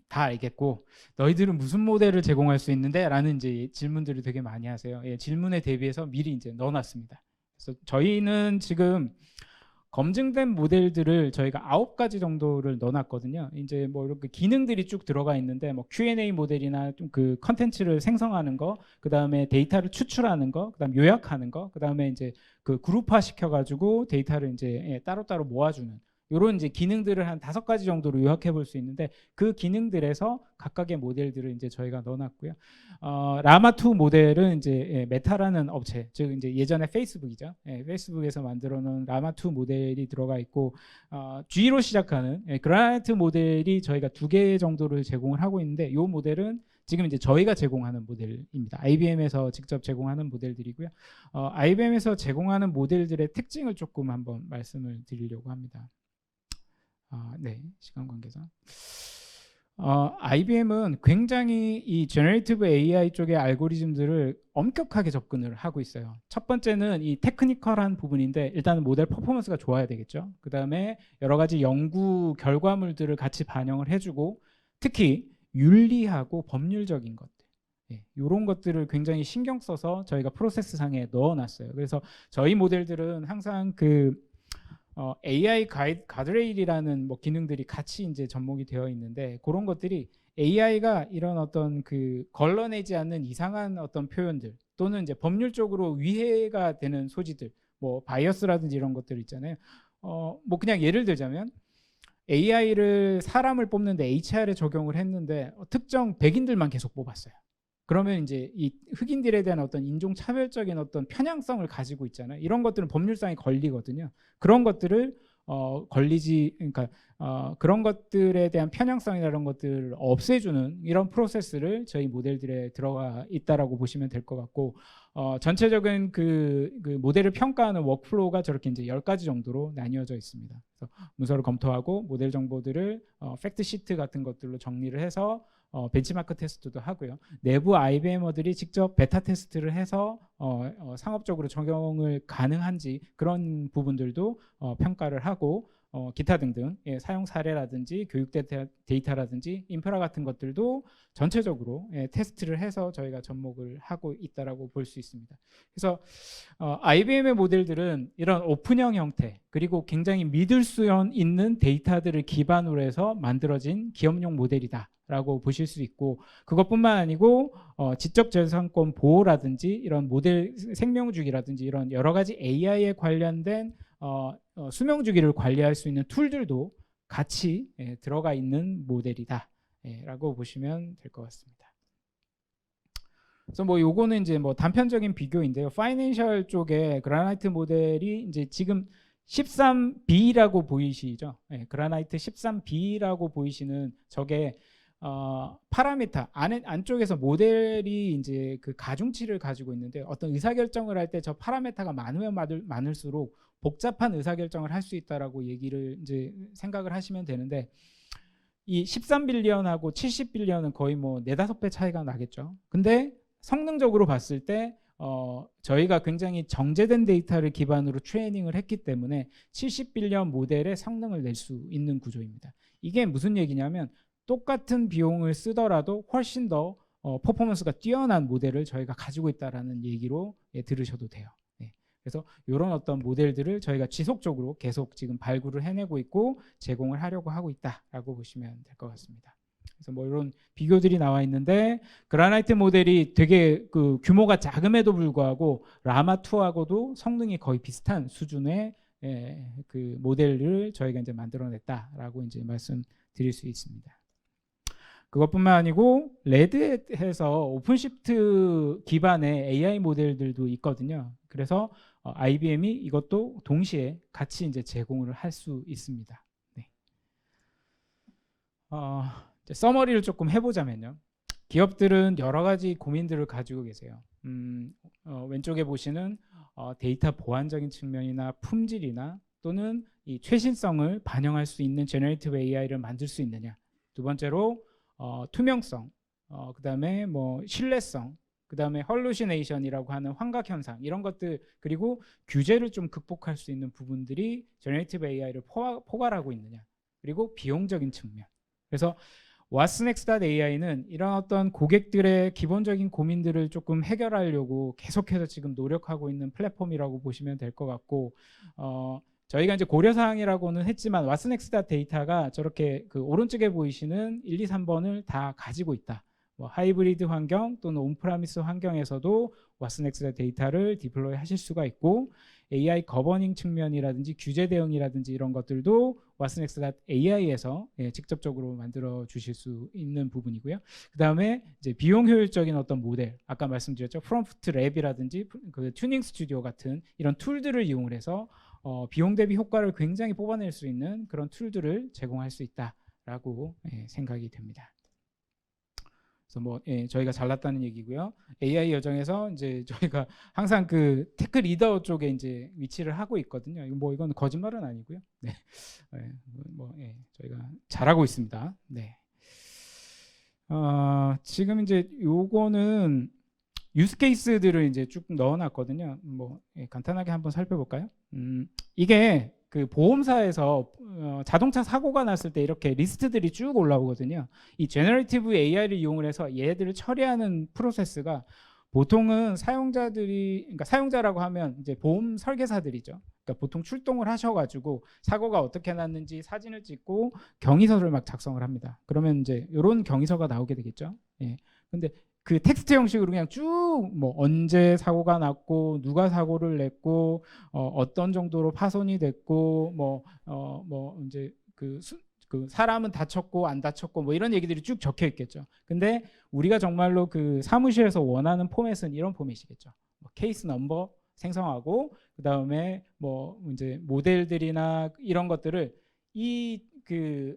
다 알겠고 너희들은 무슨 모델을 제공할 수 있는데?라는 이제 질문들을 되게 많이 하세요. 질문에 대비해서 미리 이제 넣어놨습니다. 그래서 저희는 지금 검증된 모델들을 저희가 9가지 정도를 넣어놨거든요. 이제 뭐 이렇게 기능들이 쭉 들어가 있는데 뭐 Q&A 모델이나 좀 그 컨텐츠를 생성하는 거, 그 다음에 데이터를 추출하는 거, 그 다음 요약하는 거, 그 다음에 이제 그 그룹화 시켜가지고 데이터를 이제 따로따로 모아주는 이런 이제 기능들을 한 5가지 정도로 요약해 볼 수 있는데 그 기능들에서 각각의 모델들을 이제 저희가 넣어놨고요. 라마2 모델은 이제 메타라는 업체, 즉 이제 예전에 페이스북이죠. 페이스북에서 만들어 놓은 라마2 모델이 들어가 있고 G로 시작하는 그라나이트 모델이 저희가 2개 정도를 제공을 하고 있는데 이 모델은 지금 이제 저희가 제공하는 모델입니다. IBM에서 직접 제공하는 모델들이고요. IBM에서 제공하는 모델들의 특징을 조금 한번 말씀을 드리려고 합니다. 네, 시간 관계상. IBM은 굉장히 이 제너레이티브 AI 쪽의 알고리즘들을 엄격하게 접근을 하고 있어요. 첫 번째는 이 테크니컬한 부분인데 일단은 모델 퍼포먼스가 좋아야 되겠죠. 그 다음에 여러 가지 연구 결과물들을 같이 반영을 해주고 특히 윤리하고 법률적인 것들 이런 것들을 굉장히 신경 써서 저희가 프로세스 상에 넣어놨어요. 그래서 저희 모델들은 항상 그 AI 가드레일이라는 뭐 기능들이 같이 이제 접목이 되어 있는데 그런 것들이 AI가 이런 어떤 그 걸러내지 않는 이상한 어떤 표현들 또는 이제 법률적으로 위해가 되는 소지들 뭐 바이어스라든지 이런 것들 있잖아요. 뭐 그냥 예를 들자면 AI를 사람을 뽑는데 HR에 적용을 했는데 특정 백인들만 계속 뽑았어요. 그러면 이제 이 흑인들에 대한 어떤 인종차별적인 어떤 편향성을 가지고 있잖아요. 이런 것들은 법률상에 걸리거든요. 그런 것들을 그러니까 그런 것들에 대한 편향성이나 이런 것들을 없애주는 이런 프로세스를 저희 모델들에 들어가 있다라고 보시면 될 것 같고 전체적인 그 모델을 평가하는 워크플로우가 저렇게 이제 10가지 정도로 나뉘어져 있습니다. 그래서 문서를 검토하고 모델 정보들을 팩트 시트 같은 것들로 정리를 해서 벤치마크 테스트도 하고요. 내부 IBM어들이 직접 베타 테스트를 해서 상업적으로 적용을 가능한지 그런 부분들도 평가를 하고 기타 등등 사용 사례라든지 교육 데이터라든지 인프라 같은 것들도 전체적으로 테스트를 해서 저희가 접목을 하고 있다라고 볼 수 있습니다. 그래서 IBM의 모델들은 이런 오픈형 형태 그리고 굉장히 믿을 수 있는 데이터들을 기반으로 해서 만들어진 기업용 모델이다. 라고 보실 수 있고 그것뿐만 아니고 지적재산권 보호라든지 이런 모델 생명주기라든지 이런 여러 가지 AI에 관련된 수명주기를 관리할 수 있는 툴들도 같이 들어가 있는 모델이다 라고 보시면 될 것 같습니다. 그래서 뭐 요거는 이제 뭐 단편적인 비교인데요. 파이낸셜 쪽에 그라나이트 모델이 이제 지금 13B라고 보이시죠? 그라나이트 13B라고 보이시는 저게 파라미터 안쪽에서 모델이 이제 그 가중치를 가지고 있는데 어떤 의사결정을 할 때 저 파라미터가 많으면 많을수록 복잡한 의사결정을 할 수 있다라고 얘기를 이제 생각을 하시면 되는데 이 13빌리언하고 70빌리언은 거의 뭐 4-5배 차이가 나겠죠. 근데 성능적으로 봤을 때 저희가 굉장히 정제된 데이터를 기반으로 트레이닝을 했기 때문에 70빌리언 모델의 성능을 낼 수 있는 구조입니다. 이게 무슨 얘기냐면 똑같은 비용을 쓰더라도 훨씬 더 퍼포먼스가 뛰어난 모델을 저희가 가지고 있다라는 얘기로 들으셔도 돼요. 그래서 이런 어떤 모델들을 저희가 지속적으로 계속 지금 발굴을 해내고 있고 제공을 하려고 하고 있다라고 보시면 될 것 같습니다. 그래서 뭐 이런 비교들이 나와 있는데 그라나이트 모델이 되게 그 규모가 작음에도 불구하고 라마2하고도 성능이 거의 비슷한 수준의 그 모델을 저희가 이제 만들어냈다라고 이제 말씀드릴 수 있습니다. 그것뿐만 아니고 레드햇에서 오픈시프트 기반의 AI 모델들도 있거든요. 그래서 IBM이 이것도 동시에 같이 이제 제공을 할 수 있습니다. 네. 서머리를 조금 해보자면요. 기업들은 여러 가지 고민들을 가지고 계세요. 왼쪽에 보시는 데이터 보안적인 측면이나 품질이나 또는 이 최신성을 반영할 수 있는 제너레이티브 AI를 만들 수 있느냐. 두 번째로 투명성, 그다음에 뭐 신뢰성, 그다음에 헐루시네이션이라고 하는 환각 현상 이런 것들 그리고 규제를 좀 극복할 수 있는 부분들이 제너레이티브 AI를 포괄하고 있느냐. 그리고 비용적인 측면. 그래서 왓슨엑스.AI는 이런 어떤 고객들의 기본적인 고민들을 조금 해결하려고 계속해서 지금 노력하고 있는 플랫폼이라고 보시면 될 것 같고 저희가 이제 고려사항이라고는 했지만 왓슨엑스.데이터가 저렇게 그 오른쪽에 보이시는 1, 2, 3번을 다 가지고 있다. 뭐 하이브리드 환경 또는 온프라미스 환경에서도 왓슨엑스.데이터를 디플로이 하실 수가 있고 AI 거버닝 측면이라든지 규제 대응이라든지 이런 것들도 왓슨엑스.AI에서 직접적으로 만들어 주실 수 있는 부분이고요. 그 다음에 이제 비용 효율적인 어떤 모델, 아까 말씀드렸죠, 프롬프트 랩이라든지 그 튜닝 스튜디오 같은 이런 툴들을 이용을 해서 비용 대비 효과를 굉장히 뽑아낼 수 있는 그런 툴들을 제공할 수 있다라고 생각이 됩니다. 그래서 뭐 저희가 잘났다는 얘기고요. AI 여정에서 이제 저희가 항상 그 테크 리더 쪽에 이제 위치를 하고 있거든요. 이건 거짓말은 아니고요. 네, 저희가 잘하고 있습니다. 네. 지금 이제 요거는 유스 케이스들을 이제 쭉 넣어놨거든요. 간단하게 한번 살펴볼까요? 이게 그 보험사에서 자동차 사고가 났을 때 이렇게 리스트들이 쭉 올라오거든요. 이 제너레이티브 AI를 이용을 해서 얘들을 처리하는 프로세스가 보통은 그러니까 사용자라고 하면 이제 보험 설계사들이죠. 그러니까 보통 출동을 하셔가지고 사고가 어떻게 났는지 사진을 찍고 경위서를 막 작성을 합니다. 그러면 이제 이런 경위서가 나오게 되겠죠. 예. 근데 그 텍스트 형식으로 그냥 쭉 뭐 언제 사고가 났고 누가 사고를 냈고 어떤 정도로 파손이 됐고 이제 그 사람은 다쳤고 안 다쳤고 뭐 이런 얘기들이 쭉 적혀 있겠죠. 근데 우리가 정말로 그 사무실에서 원하는 포맷은 이런 포맷이겠죠. 케이스 넘버 생성하고 그다음에 뭐 이제 모델들이나 이런 것들을 이 그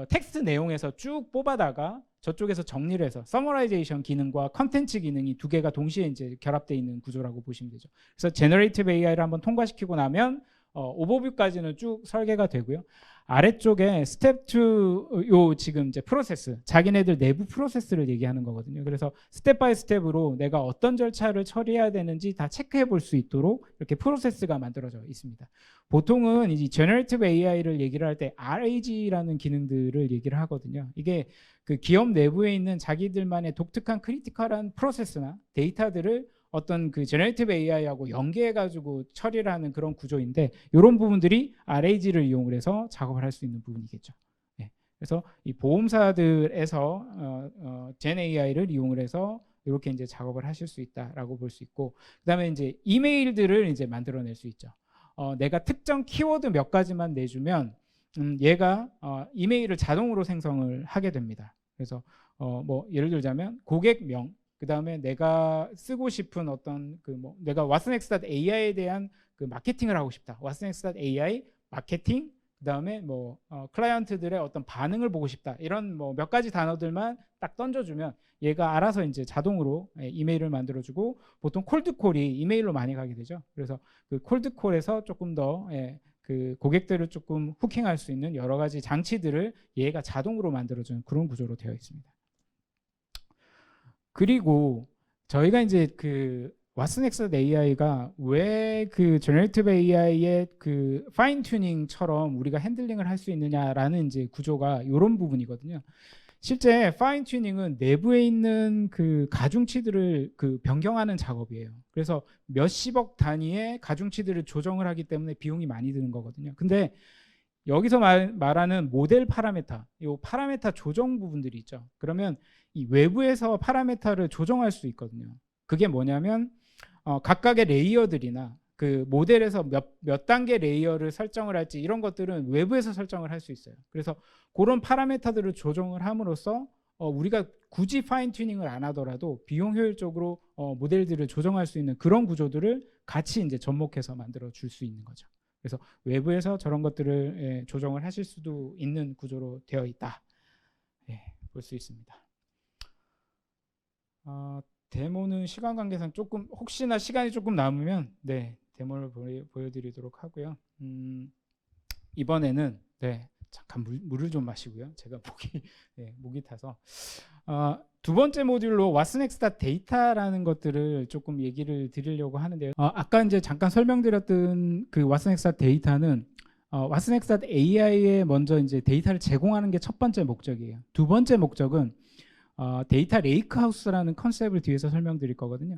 텍스트 내용에서 쭉 뽑아다가 저쪽에서 정리를 해서 서머라이제이션 기능과 컨텐츠 기능이 두 개가 동시에 이제 결합되어 있는 구조라고 보시면 되죠. 그래서 제너레이티브 AI를 한번 통과시키고 나면 오버뷰까지는 쭉 설계가 되고요. 아래쪽에 스텝 2 요 지금 이제 프로세스, 자기네들 내부 프로세스를 얘기하는 거거든요. 그래서 스텝 바이 스텝으로 내가 어떤 절차를 처리해야 되는지 다 체크해 볼 수 있도록 이렇게 프로세스가 만들어져 있습니다. 보통은 이 제너레이티브 AI를 얘기를 할 때 RAG라는 기능들을 얘기를 하거든요. 이게 그 기업 내부에 있는 자기들만의 독특한 크리티컬한 프로세스나 데이터들을 어떤 그 제너레이티브 AI하고 연계해가지고 처리를 하는 그런 구조인데 이런 부분들이 RAG를 이용을 해서 작업을 할 수 있는 부분이겠죠. 네. 그래서 이 보험사들에서 젠 AI를 이용을 해서 이렇게 이제 작업을 하실 수 있다라고 볼 수 있고, 그다음에 이제 이메일들을 이제 만들어낼 수 있죠. 내가 특정 키워드 몇 가지만 내주면 얘가 이메일을 자동으로 생성을 하게 됩니다. 그래서 뭐 예를 들자면 고객명, 그 다음에 내가 쓰고 싶은 어떤 내가 왓슨엑스.ai에 대한 그 마케팅을 하고 싶다. 왓슨엑스.ai 마케팅, 그 다음에 클라이언트들의 어떤 반응을 보고 싶다. 이런 몇 가지 단어들만 딱 던져주면 얘가 알아서 이제 자동으로 이메일을 만들어주고, 보통 콜드콜이 이메일로 많이 가게 되죠. 그래서 그 콜드콜에서 조금 더 그 고객들을 조금 후킹할 수 있는 여러 가지 장치들을 얘가 자동으로 만들어주는 그런 구조로 되어 있습니다. 그리고 저희가 이제 그 왓슨엑스 AI가 왜 그 제너레이티브 AI의 그 파인 튜닝처럼 우리가 핸들링을 할 수 있느냐라는 이제 구조가 이런 부분이거든요. 실제 파인 튜닝은 내부에 있는 그 가중치들을 그 변경하는 작업이에요. 그래서 몇십억 단위의 가중치들을 조정을 하기 때문에 비용이 많이 드는 거거든요. 근데 여기서 말하는 모델 파라메타, 이 파라메타 조정 부분들이 있죠. 그러면 이 외부에서 파라메타를 조정할 수 있거든요. 그게 뭐냐면 각각의 레이어들이나 그 모델에서 몇 단계 레이어를 설정을 할지 이런 것들은 외부에서 설정을 할 수 있어요. 그래서 그런 파라메타들을 조정을 함으로써 우리가 굳이 파인 튜닝을 안 하더라도 비용 효율적으로 모델들을 조정할 수 있는 그런 구조들을 같이 이제 접목해서 만들어 줄 수 있는 거죠. 그래서 외부에서 저런 것들을 조정을 하실 수도 있는 구조로 되어 있다. 볼 수 있습니다. 데모는 시간 관계상 조금 혹시나 시간이 조금 남으면 데모를 보여드리도록 하고요. 이번에는 잠깐 물을 좀 마시고요. 제가 목이 타서 두 번째 모듈로 왓슨엑스.데이터라는 것들을 조금 얘기를 드리려고 하는데요. 아까 이제 잠깐 설명드렸던 그 왓슨엑스.데이터는 왓슨엑스.ai에 먼저 이제 데이터를 제공하는 게 첫 번째 목적이에요. 두 번째 목적은 데이터 레이크하우스라는 컨셉을 뒤에서 설명드릴 거거든요.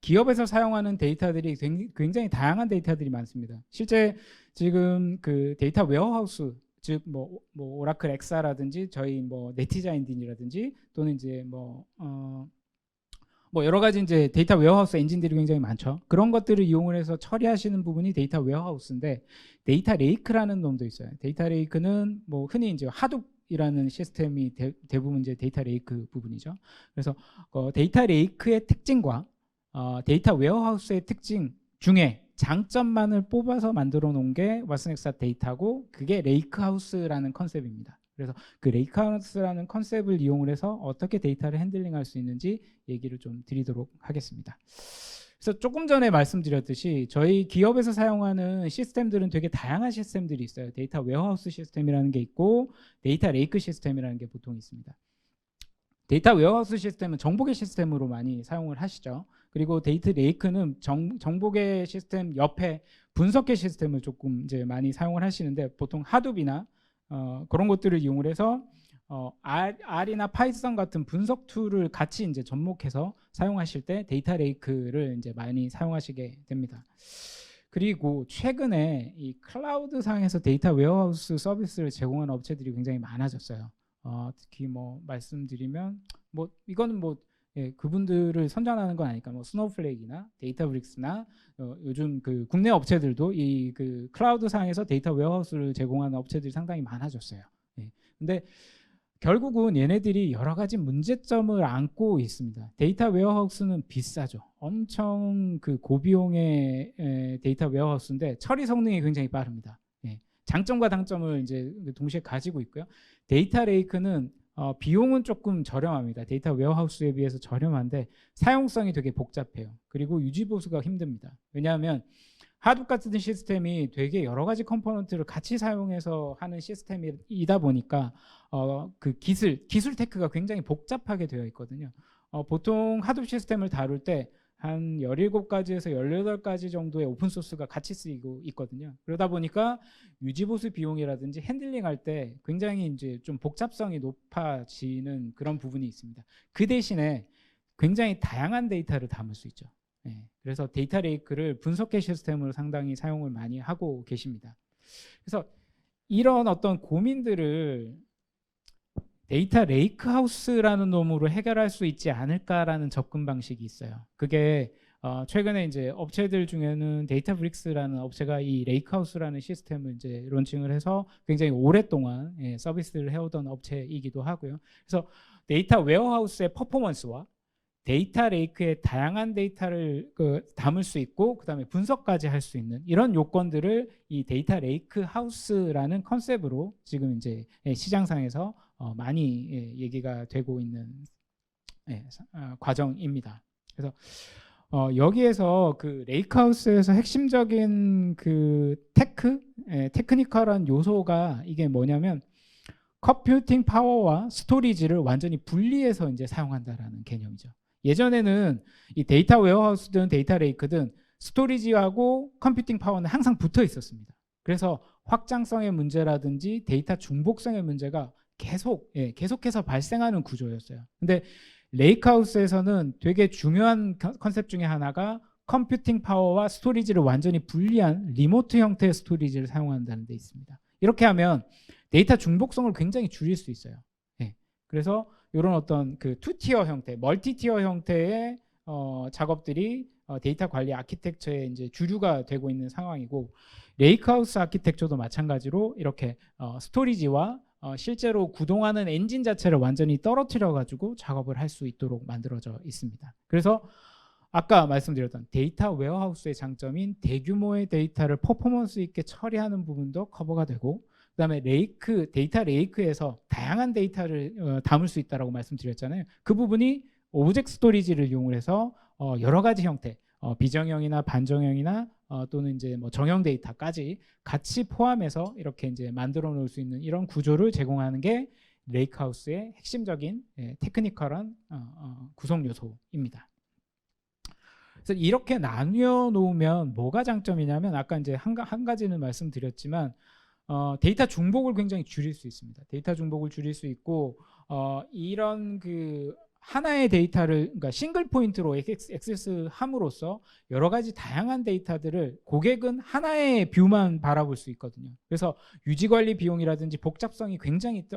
기업에서 사용하는 데이터들이 굉장히 다양한 데이터들이 많습니다. 실제 지금 그 데이터 웨어하우스, 즉 오라클 엑사라든지 저희 네티자 엔진이라든지 또는 이제 여러 가지 이제 데이터 웨어하우스 엔진들이 굉장히 많죠. 그런 것들을 이용을 해서 처리하시는 부분이 데이터 웨어하우스인데, 데이터 레이크라는 놈도 있어요. 데이터 레이크는 흔히 이제 하둡이라는 시스템이 대부분 이제 데이터 레이크 부분이죠. 그래서 데이터 레이크의 특징과 데이터 웨어하우스의 특징 중에 장점만을 뽑아서 만들어 놓은 게 왓슨엑스 데이터고, 그게 레이크하우스라는 컨셉입니다. 그래서 그 레이크하우스라는 컨셉을 이용을 해서 어떻게 데이터를 핸들링할 수 있는지 얘기를 좀 드리도록 하겠습니다. 그래서 조금 전에 말씀드렸듯이 저희 기업에서 사용하는 시스템들은 되게 다양한 시스템들이 있어요. 데이터 웨어하우스 시스템이라는 게 있고 데이터 레이크 시스템이라는 게 보통 있습니다. 데이터 웨어하우스 시스템은 정보계 시스템으로 많이 사용을 하시죠. 그리고 데이터 레이크는 정보계 시스템 옆에 분석계 시스템을 조금 이제 많이 사용을 하시는데 보통 하둡이나 그런 것들을 이용을 해서 R이나 파이썬 같은 분석 툴을 같이 이제 접목해서 사용하실 때 데이터 레이크를 이제 많이 사용하시게 됩니다. 그리고 최근에 이 클라우드 상에서 데이터 웨어하우스 서비스를 제공하는 업체들이 굉장히 많아졌어요. 특히 뭐 말씀드리면 뭐 이거는 뭐 예, 그분들을 선전하는 건 아니까 뭐 스노우플레이크나 데이터브릭스나 요즘 그 국내 업체들도 이 그 클라우드 상에서 데이터 웨어하우스를 제공하는 업체들이 상당히 많아졌어요. 예. 근데 결국은 얘네들이 여러 가지 문제점을 안고 있습니다. 데이터 웨어하우스는 비싸죠. 엄청 그 고비용의 데이터 웨어하우스인데 처리 성능이 굉장히 빠릅니다. 예. 장점과 단점을 이제 동시에 가지고 있고요. 데이터 레이크는 비용은 조금 저렴합니다. 데이터 웨어하우스에 비해서 저렴한데 사용성이 되게 복잡해요. 그리고 유지 보수가 힘듭니다. 왜냐하면 하둡 같은 시스템이 되게 여러 가지 컴포넌트를 같이 사용해서 하는 시스템이다 보니까 그 기술 테크가 굉장히 복잡하게 되어 있거든요. 보통 하둡 시스템을 다룰 때 한 17가지에서 18가지 정도의 오픈소스가 같이 쓰이고 있거든요. 그러다 보니까 유지보수 비용이라든지 핸들링할 때 굉장히 이제 좀 복잡성이 높아지는 그런 부분이 있습니다. 그 대신에 굉장히 다양한 데이터를 담을 수 있죠. 네, 그래서 데이터 레이크를 분석계 시스템으로 상당히 사용을 많이 하고 계십니다. 그래서 이런 어떤 고민들을 데이터 레이크 하우스라는 놈으로 해결할 수 있지 않을까라는 접근 방식이 있어요. 그게 최근에 이제 업체들 중에는 데이터브릭스라는 업체가 이 레이크 하우스라는 시스템을 이제 론칭을 해서 굉장히 오랫동안 서비스를 해오던 업체이기도 하고요. 그래서 데이터 웨어하우스의 퍼포먼스와 데이터 레이크의 다양한 데이터를 담을 수 있고 그다음에 분석까지 할 수 있는 이런 요건들을 이 데이터 레이크 하우스라는 컨셉으로 지금 이제 시장상에서 많이 얘기가 되고 있는 과정입니다. 그래서 여기에서 그 레이크 하우스에서 핵심적인 그 테크니컬한 요소가 이게 뭐냐면 컴퓨팅 파워와 스토리지를 완전히 분리해서 이제 사용한다라는 개념이죠. 예전에는 이 데이터 웨어하우스든 데이터 레이크든 스토리지하고 컴퓨팅 파워는 항상 붙어 있었습니다. 그래서 확장성의 문제라든지 데이터 중복성의 문제가 계속해서 발생하는 구조였어요. 근데 레이크하우스에서는 되게 중요한 컨셉 중에 하나가 컴퓨팅 파워와 스토리지를 완전히 분리한 리모트 형태의 스토리지를 사용한다는 데 있습니다. 이렇게 하면 데이터 중복성을 굉장히 줄일 수 있어요. 그래서 이런 어떤 그 투티어 형태, 멀티티어 형태의 작업들이 데이터 관리 아키텍처의 이제 주류가 되고 있는 상황이고 레이크하우스 아키텍처도 마찬가지로 이렇게 스토리지와 실제로 구동하는 엔진 자체를 완전히 떨어뜨려 가지고 작업을 할 수 있도록 만들어져 있습니다. 그래서 아까 말씀드렸던 데이터 웨어하우스의 장점인 대규모의 데이터를 퍼포먼스 있게 처리하는 부분도 커버가 되고 그다음에 데이터 레이크에서 다양한 데이터를 담을 수 있다라고 말씀드렸잖아요. 그 부분이 오브젝트 스토리지를 이용해서 여러 가지 형태, 비정형이나 반정형이나 또는 이제 뭐 정형 데이터까지 같이 포함해서 이렇게 이제 만들어 놓을 수 있는 이런 구조를 제공하는 게 레이크하우스의 핵심적인 테크니컬한 구성 요소입니다. 그래서 이렇게 나뉘어 놓으면 뭐가 장점이냐면 아까 이제 한 가지는 말씀드렸지만 데이터 중복을 굉장히 줄일 수 있습니다. 데이터 중복을 줄일 수 있고 이런 그 하나의 데이터를 그러니까 싱글 포인트로 액세스함으로써 여러 가지 다양한 데이터들을 고객은 하나의 뷰만 바라볼 수 있거든요. 그래서 유지 관리 비용이라든지 복잡성이 굉장히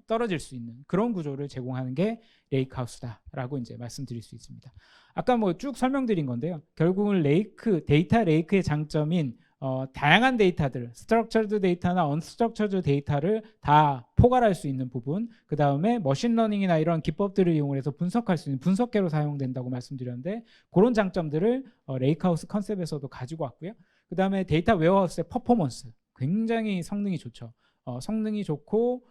떨어질 수 있는 그런 구조를 제공하는 게 레이크하우스다라고 이제 말씀드릴 수 있습니다. 아까 뭐 쭉 설명드린 건데요. 결국은 데이터 레이크의 장점인 다양한 데이터들, 스트럭처드 데이터나 언스트럭처드 데이터를 다 포괄할 수 있는 부분, 그 다음에 머신러닝이나 이런 기법들을 이용해서 분석할 수 있는 분석계로 사용된다고 말씀드렸는데 그런 장점들을 레이크하우스 컨셉에서도 가지고 왔고요. 그 다음에 데이터 웨어하우스의 퍼포먼스, 굉장히 성능이 좋죠. 성능이 좋고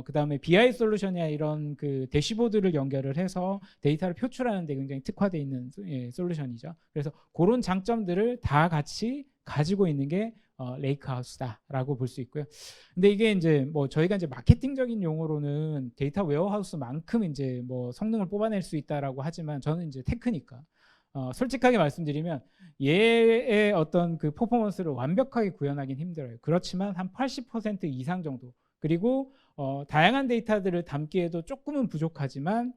그다음에 BI 솔루션이나 이런 그 대시보드를 연결을 해서 데이터를 표출하는 데 굉장히 특화되어 있는 솔루션이죠. 그래서 그런 장점들을 다 같이 가지고 있는 게 레이크하우스다라고 볼 수 있고요. 근데 이게 이제 뭐 저희가 이제 마케팅적인 용어로는 데이터 웨어하우스만큼 이제 뭐 성능을 뽑아낼 수 있다라고 하지만 저는 이제 테크니까 솔직하게 말씀드리면 얘의 어떤 그 퍼포먼스를 완벽하게 구현하기는 힘들어요. 그렇지만 한 80% 이상 정도, 그리고 다양한 데이터들을 담기에도 조금은 부족하지만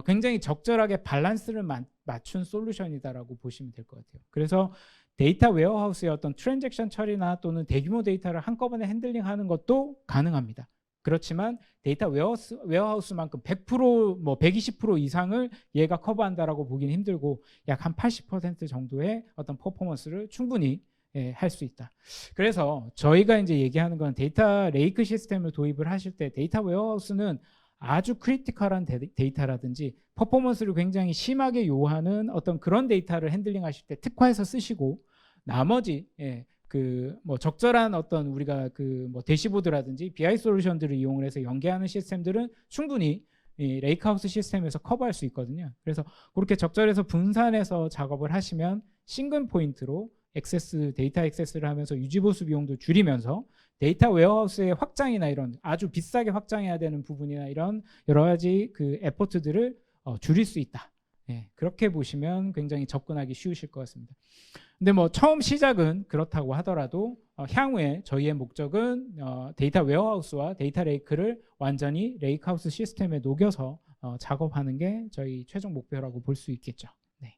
굉장히 적절하게 밸런스를 맞춘 솔루션이다라고 보시면 될 것 같아요. 그래서 데이터 웨어하우스의 어떤 트랜잭션 처리나 또는 대규모 데이터를 한꺼번에 핸들링하는 것도 가능합니다. 그렇지만 데이터 웨어하우스만큼 100%뭐 120% 이상을 얘가 커버한다라고 보기는 힘들고 약 한 80% 정도의 어떤 퍼포먼스를 충분히 할 수 있다. 그래서 저희가 이제 얘기하는 건 데이터 레이크 시스템을 도입을 하실 때 데이터 웨어하우스는 아주 크리티컬한 데이터라든지 퍼포먼스를 굉장히 심하게 요하는 어떤 그런 데이터를 핸들링 하실 때 특화해서 쓰시고, 나머지 그 뭐 적절한 어떤 우리가 그 뭐 대시보드라든지 BI 솔루션들을 이용을 해서 연계하는 시스템들은 충분히 이 레이크하우스 시스템에서 커버할 수 있거든요. 그래서 그렇게 적절해서 분산해서 작업을 하시면 싱글 포인트로 데이터 액세스를 하면서 유지보수 비용도 줄이면서 데이터 웨어하우스의 확장이나 이런 아주 비싸게 확장해야 되는 부분이나 이런 여러 가지 그 에포트들을 줄일 수 있다. 그렇게 보시면 굉장히 접근하기 쉬우실 것 같습니다. 근데 뭐 처음 시작은 그렇다고 하더라도 향후에 저희의 목적은 데이터 웨어하우스와 데이터 레이크를 완전히 레이크하우스 시스템에 녹여서 작업하는 게 저희 최종 목표라고 볼 수 있겠죠. 네.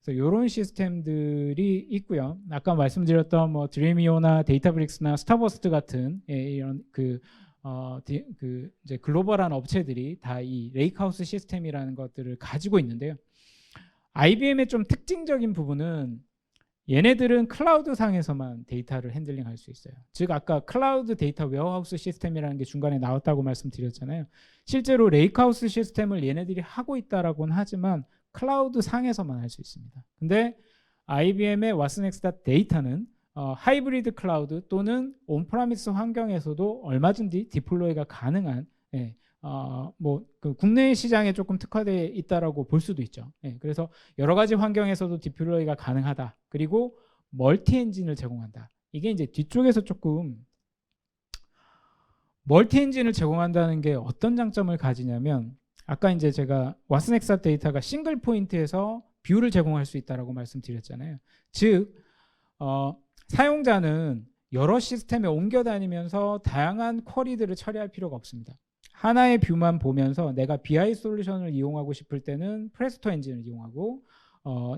그래서 이런 시스템들이 있고요. 아까 말씀드렸던 뭐 드리미오나 데이터브릭스나 스타버스트 같은 이런 그 이제 글로벌한 업체들이 다 이 레이크하우스 시스템이라는 것들을 가지고 있는데요. IBM의 좀 특징적인 부분은 얘네들은 클라우드 상에서만 데이터를 핸들링할 수 있어요. 즉 아까 클라우드 데이터 웨어하우스 시스템이라는 게 중간에 나왔다고 말씀드렸잖아요. 실제로 레이크하우스 시스템을 얘네들이 하고 있다라고는 하지만 클라우드 상에서만 할 수 있습니다. 근데 IBM의 왓슨엑스 데이터는 하이브리드 클라우드 또는 온프라미스 환경에서도 얼마든지 디플로이가 가능한 그 국내 시장에 조금 특화되어 있다라고 볼 수도 있죠. 그래서 여러 가지 환경에서도 디플로이가 가능하다. 그리고 멀티 엔진을 제공한다. 이게 이제 뒤쪽에서 조금 멀티 엔진을 제공한다는 게 어떤 장점을 가지냐면 아까 이제 제가 왓슨엑사 데이터가 싱글 포인트에서 뷰를 제공할 수 있다라고 말씀드렸잖아요. 즉 사용자는 여러 시스템에 옮겨 다니면서 다양한 쿼리들을 처리할 필요가 없습니다. 하나의 뷰만 보면서 내가 BI 솔루션을 이용하고 싶을 때는 프레스토 엔진을 이용하고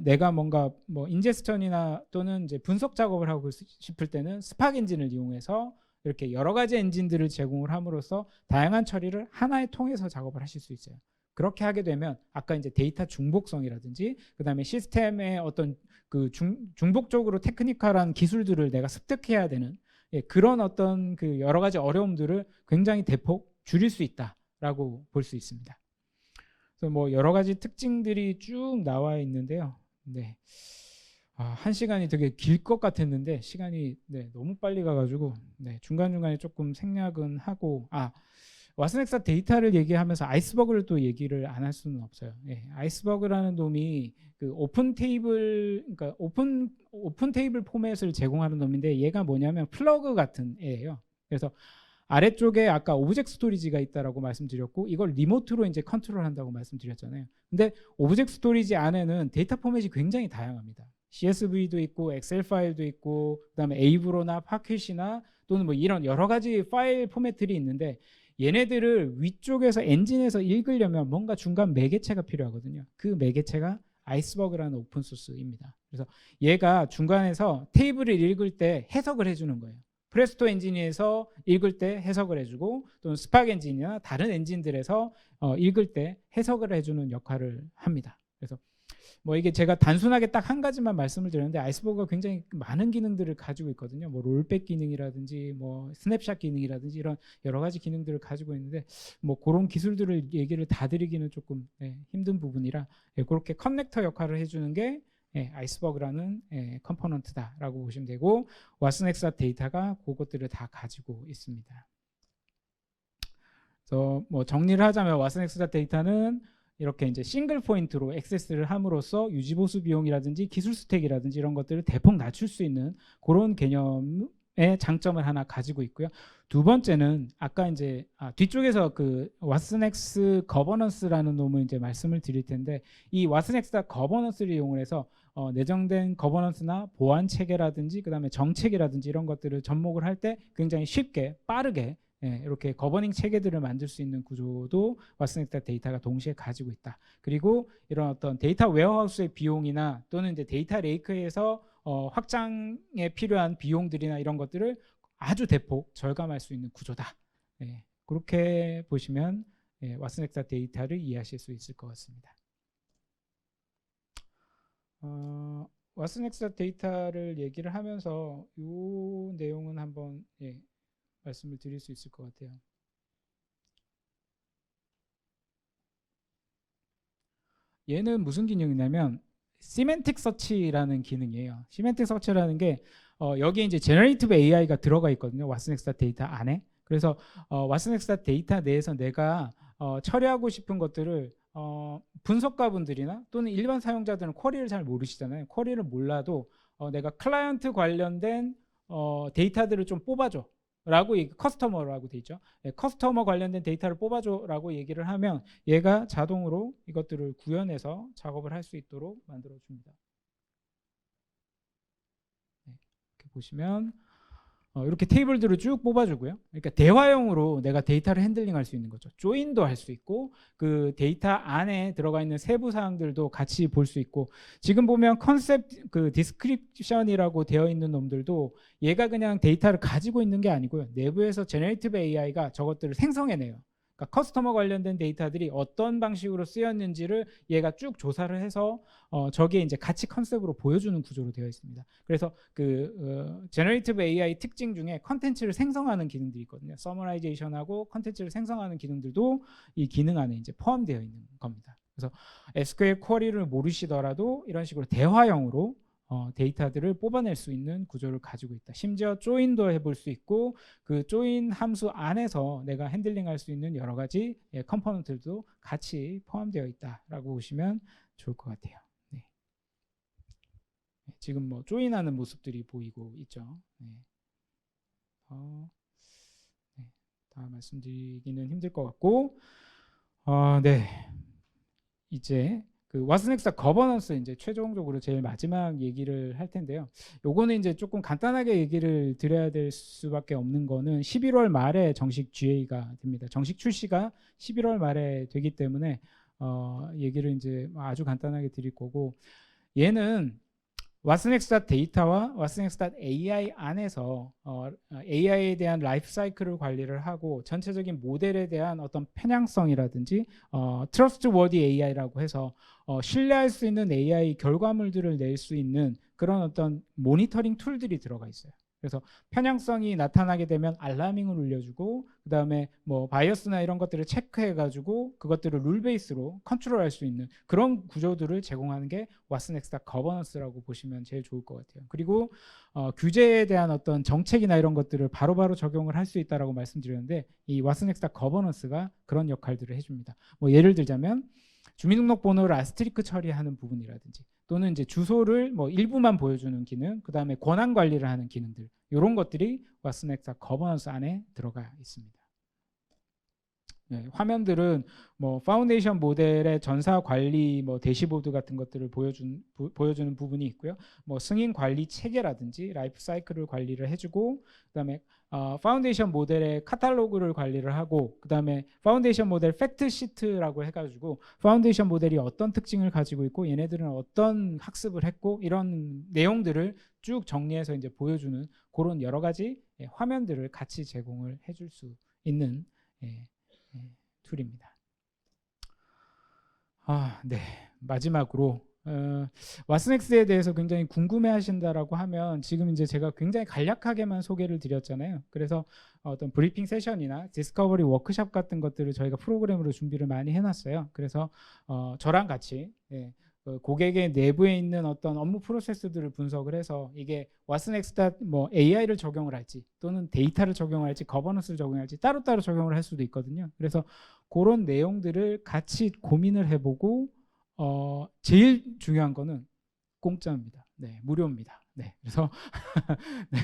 내가 뭔가 뭐 인제스션이나 또는 이제 분석 작업을 하고 싶을 때는 스팍 엔진을 이용해서 이렇게 여러 가지 엔진들을 제공을 함으로써 다양한 처리를 하나의 통해서 작업을 하실 수 있어요. 그렇게 하게 되면 아까 이제 데이터 중복성이라든지 그다음에 시스템의 어떤 그 중복적으로 테크니컬한 기술들을 내가 습득해야 되는 그런 어떤 그 여러 가지 어려움들을 굉장히 대폭 줄일 수 있다라고 볼 수 있습니다. 그래서 뭐 여러 가지 특징들이 쭉 나와 있는데요. 네. 한 시간이 되게 길 것 같았는데 시간이 너무 빨리 가가지고 중간중간에 조금 생략은 하고 왓슨엑사 데이터를 얘기하면서 아이스버그를 또 얘기를 안 할 수는 없어요. 아이스버그라는 놈이 그 오픈 테이블 포맷을 제공하는 놈인데 얘가 뭐냐면 플러그 같은 애예요. 그래서 아래쪽에 아까 오브젝트 스토리지가 있다라고 말씀드렸고 이걸 리모트로 이제 컨트롤한다고 말씀드렸잖아요. 근데 오브젝트 스토리지 안에는 데이터 포맷이 굉장히 다양합니다. CSV도 있고 엑셀 파일도 있고 그다음에 에이브로나 파켓이나 또는 뭐 이런 여러 가지 파일 포맷들이 있는데 얘네들을 위쪽에서 엔진에서 읽으려면 뭔가 중간 매개체가 필요하거든요. 그 매개체가 아이스버그라는 오픈소스입니다. 그래서 얘가 중간에서 테이블을 읽을 때 해석을 해주는 거예요. 프레스토 엔진에서 읽을 때 해석을 해주고 또는 스팍 엔진이나 다른 엔진들에서 읽을 때 해석을 해주는 역할을 합니다. 그래서 뭐 이게 제가 단순하게 딱 한 가지만 말씀을 드렸는데 아이스버그가 굉장히 많은 기능들을 가지고 있거든요. 뭐 롤백 기능이라든지 뭐 스냅샷 기능이라든지 이런 여러 가지 기능들을 가지고 있는데 뭐 그런 기술들을 얘기를 다 드리기는 조금 힘든 부분이라 그렇게 커넥터 역할을 해주는 게 아이스버그라는 컴포넌트다라고 보시면 되고 왓슨엑사 데이터가 그것들을 다 가지고 있습니다. 그래서 뭐 정리를 하자면 왓슨엑스 데이터는 이렇게 이제 싱글 포인트로 액세스를 함으로써 유지보수 비용이라든지 기술 스택이라든지 이런 것들을 대폭 낮출 수 있는 그런 개념의 장점을 하나 가지고 있고요. 두 번째는 아까 이제 뒤쪽에서 그 왓슨엑스 거버넌스라는 놈을 이제 말씀을 드릴 텐데, 이 왓슨엑스 거버넌스를 이용해서 내정된 거버넌스나 보안 체계라든지 그다음에 정책이라든지 이런 것들을 접목을 할 때 굉장히 쉽게 빠르게 이렇게 거버닝 체계들을 만들 수 있는 구조도 왓슨엑스 데이터가 동시에 가지고 있다. 그리고 이런 어떤 데이터 웨어하우스의 비용이나 또는 이제 데이터 레이크에서 확장에 필요한 비용들이나 이런 것들을 아주 대폭 절감할 수 있는 구조다. 그렇게 보시면 왓슨엑스 데이터를 이해하실 수 있을 것 같습니다. 왓슨엑스 데이터를 얘기를 하면서 이 내용은 한번 말씀을 드릴 수 있을 것 같아요. 얘는 무슨 기능이냐면 시멘틱 서치라는 기능이에요. 시멘틱 서치라는 게 여기 이제 제너레이티브 AI가 들어가 있거든요. 왓슨엑스 데이터 안에. 그래서 왓슨엑스 데이터 내에서 내가 처리하고 싶은 것들을 분석가분들이나 또는 일반 사용자들은 쿼리를 잘 모르시잖아요. 쿼리를 몰라도 내가 클라이언트 관련된 데이터들을 좀 뽑아줘 라고 커스터머라고 돼 있죠. 커스터머 관련된 데이터를 뽑아줘 라고 얘기를 하면 얘가 자동으로 이것들을 구현해서 작업을 할 수 있도록 만들어 줍니다. 이렇게 보시면 이렇게 테이블들을 쭉 뽑아주고요. 그러니까 대화형으로 내가 데이터를 핸들링할 수 있는 거죠. 조인도 할 수 있고 그 데이터 안에 들어가 있는 세부 사항들도 같이 볼 수 있고, 지금 보면 컨셉 그 디스크립션이라고 되어 있는 놈들도 얘가 그냥 데이터를 가지고 있는 게 아니고요. 내부에서 제너레이티브 AI가 저것들을 생성해내요. 그러니까 커스터머 관련된 데이터들이 어떤 방식으로 쓰였는지를 얘가 쭉 조사를 해서 저기에 이제 같이 컨셉으로 보여주는 구조로 되어 있습니다. 그래서 그 제너레이티브 AI 특징 중에 컨텐츠를 생성하는 기능들이 있거든요. 서머라이제이션하고 컨텐츠를 생성하는 기능들도 이 기능 안에 이제 포함되어 있는 겁니다. 그래서 SQL 쿼리를 모르시더라도 이런 식으로 대화형으로 데이터들을 뽑아낼 수 있는 구조를 가지고 있다. 심지어 조인도 해볼 수 있고 그 조인 함수 안에서 내가 핸들링할 수 있는 여러 가지 컴포넌트들도 같이 포함되어 있다라고 보시면 좋을 것 같아요. 네. 지금 뭐 조인하는 모습들이 보이고 있죠. 네. 네. 다 말씀드리기는 힘들 것 같고, 네. 이제 그 왓슨엑스 거버넌스 이제 최종적으로 제일 마지막 얘기를 할 텐데요. 요거는 이제 조금 간단하게 얘기를 드려야 될 수밖에 없는 거는 11월 말에 정식 GA가 됩니다. 정식 출시가 11월 말에 되기 때문에 얘기를 이제 아주 간단하게 드릴 거고, 얘는 왓슨엑스 데이터와 왓슨엑스 AI 안에서 AI에 대한 라이프 사이클을 관리를 하고 전체적인 모델에 대한 어떤 편향성이라든지 트러스트워디 AI라고 해서 신뢰할 수 있는 AI 결과물들을 낼 수 있는 그런 어떤 모니터링 툴들이 들어가 있어요. 그래서 편향성이 나타나게 되면 알라밍을 울려주고 그다음에 뭐 바이어스나 이런 것들을 체크해가지고 그것들을 룰 베이스로 컨트롤할 수 있는 그런 구조들을 제공하는 게 왓슨엑스 거버넌스라고 보시면 제일 좋을 것 같아요. 그리고 규제에 대한 어떤 정책이나 이런 것들을 바로바로 적용을 할 수 있다라고 말씀드렸는데 이 왓슨엑스 거버넌스가 그런 역할들을 해줍니다. 뭐 예를 들자면 주민등록번호를 아스테리크 처리하는 부분이라든지 또는 이제 주소를 뭐 일부만 보여주는 기능, 그 다음에 권한 관리를 하는 기능들, 이런 것들이 왓슨엑스 거버넌스 안에 들어가 있습니다. 네, 화면들은 뭐 파운데이션 모델의 전사 관리 뭐 대시보드 같은 것들을 보여주는 부분이 있고요. 뭐 승인 관리 체계라든지 라이프 사이클을 관리를 해주고, 그다음에 파운데이션 모델의 카탈로그를 관리를 하고, 그다음에 파운데이션 모델 팩트 시트라고 해가지고 파운데이션 모델이 어떤 특징을 가지고 있고 얘네들은 어떤 학습을 했고 이런 내용들을 쭉 정리해서 이제 보여주는 그런 여러 가지 화면들을 같이 제공을 해줄 수 있는 툴입니다. 네. 마지막으로 왓슨엑스에 대해서 굉장히 궁금해하신다라고 하면 지금 이제 제가 굉장히 간략하게만 소개를 드렸잖아요. 그래서 어떤 브리핑 세션이나 디스커버리 워크숍 같은 것들을 저희가 프로그램으로 준비를 많이 해놨어요. 그래서 저랑 같이 고객의 내부에 있는 어떤 업무 프로세스들을 분석을 해서 이게 왓슨엑스다 뭐 AI를 적용을 할지 또는 데이터를 적용할지 거버넌스를 적용할지 따로따로 적용을 할 수도 있거든요. 그래서 그런 내용들을 같이 고민을 해보고 제일 중요한 거는 공짜입니다. 네, 무료입니다. 네, 그래서 네,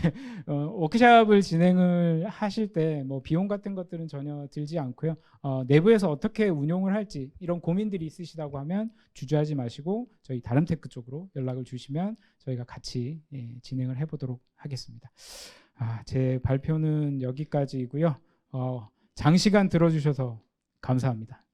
워크숍을 진행을 하실 때 뭐 비용 같은 것들은 전혀 들지 않고요. 내부에서 어떻게 운용을 할지 이런 고민들이 있으시다고 하면 주저하지 마시고 저희 다름테크 쪽으로 연락을 주시면 저희가 같이 진행을 해보도록 하겠습니다. 제 발표는 여기까지이고요. 장시간 들어주셔서 감사합니다.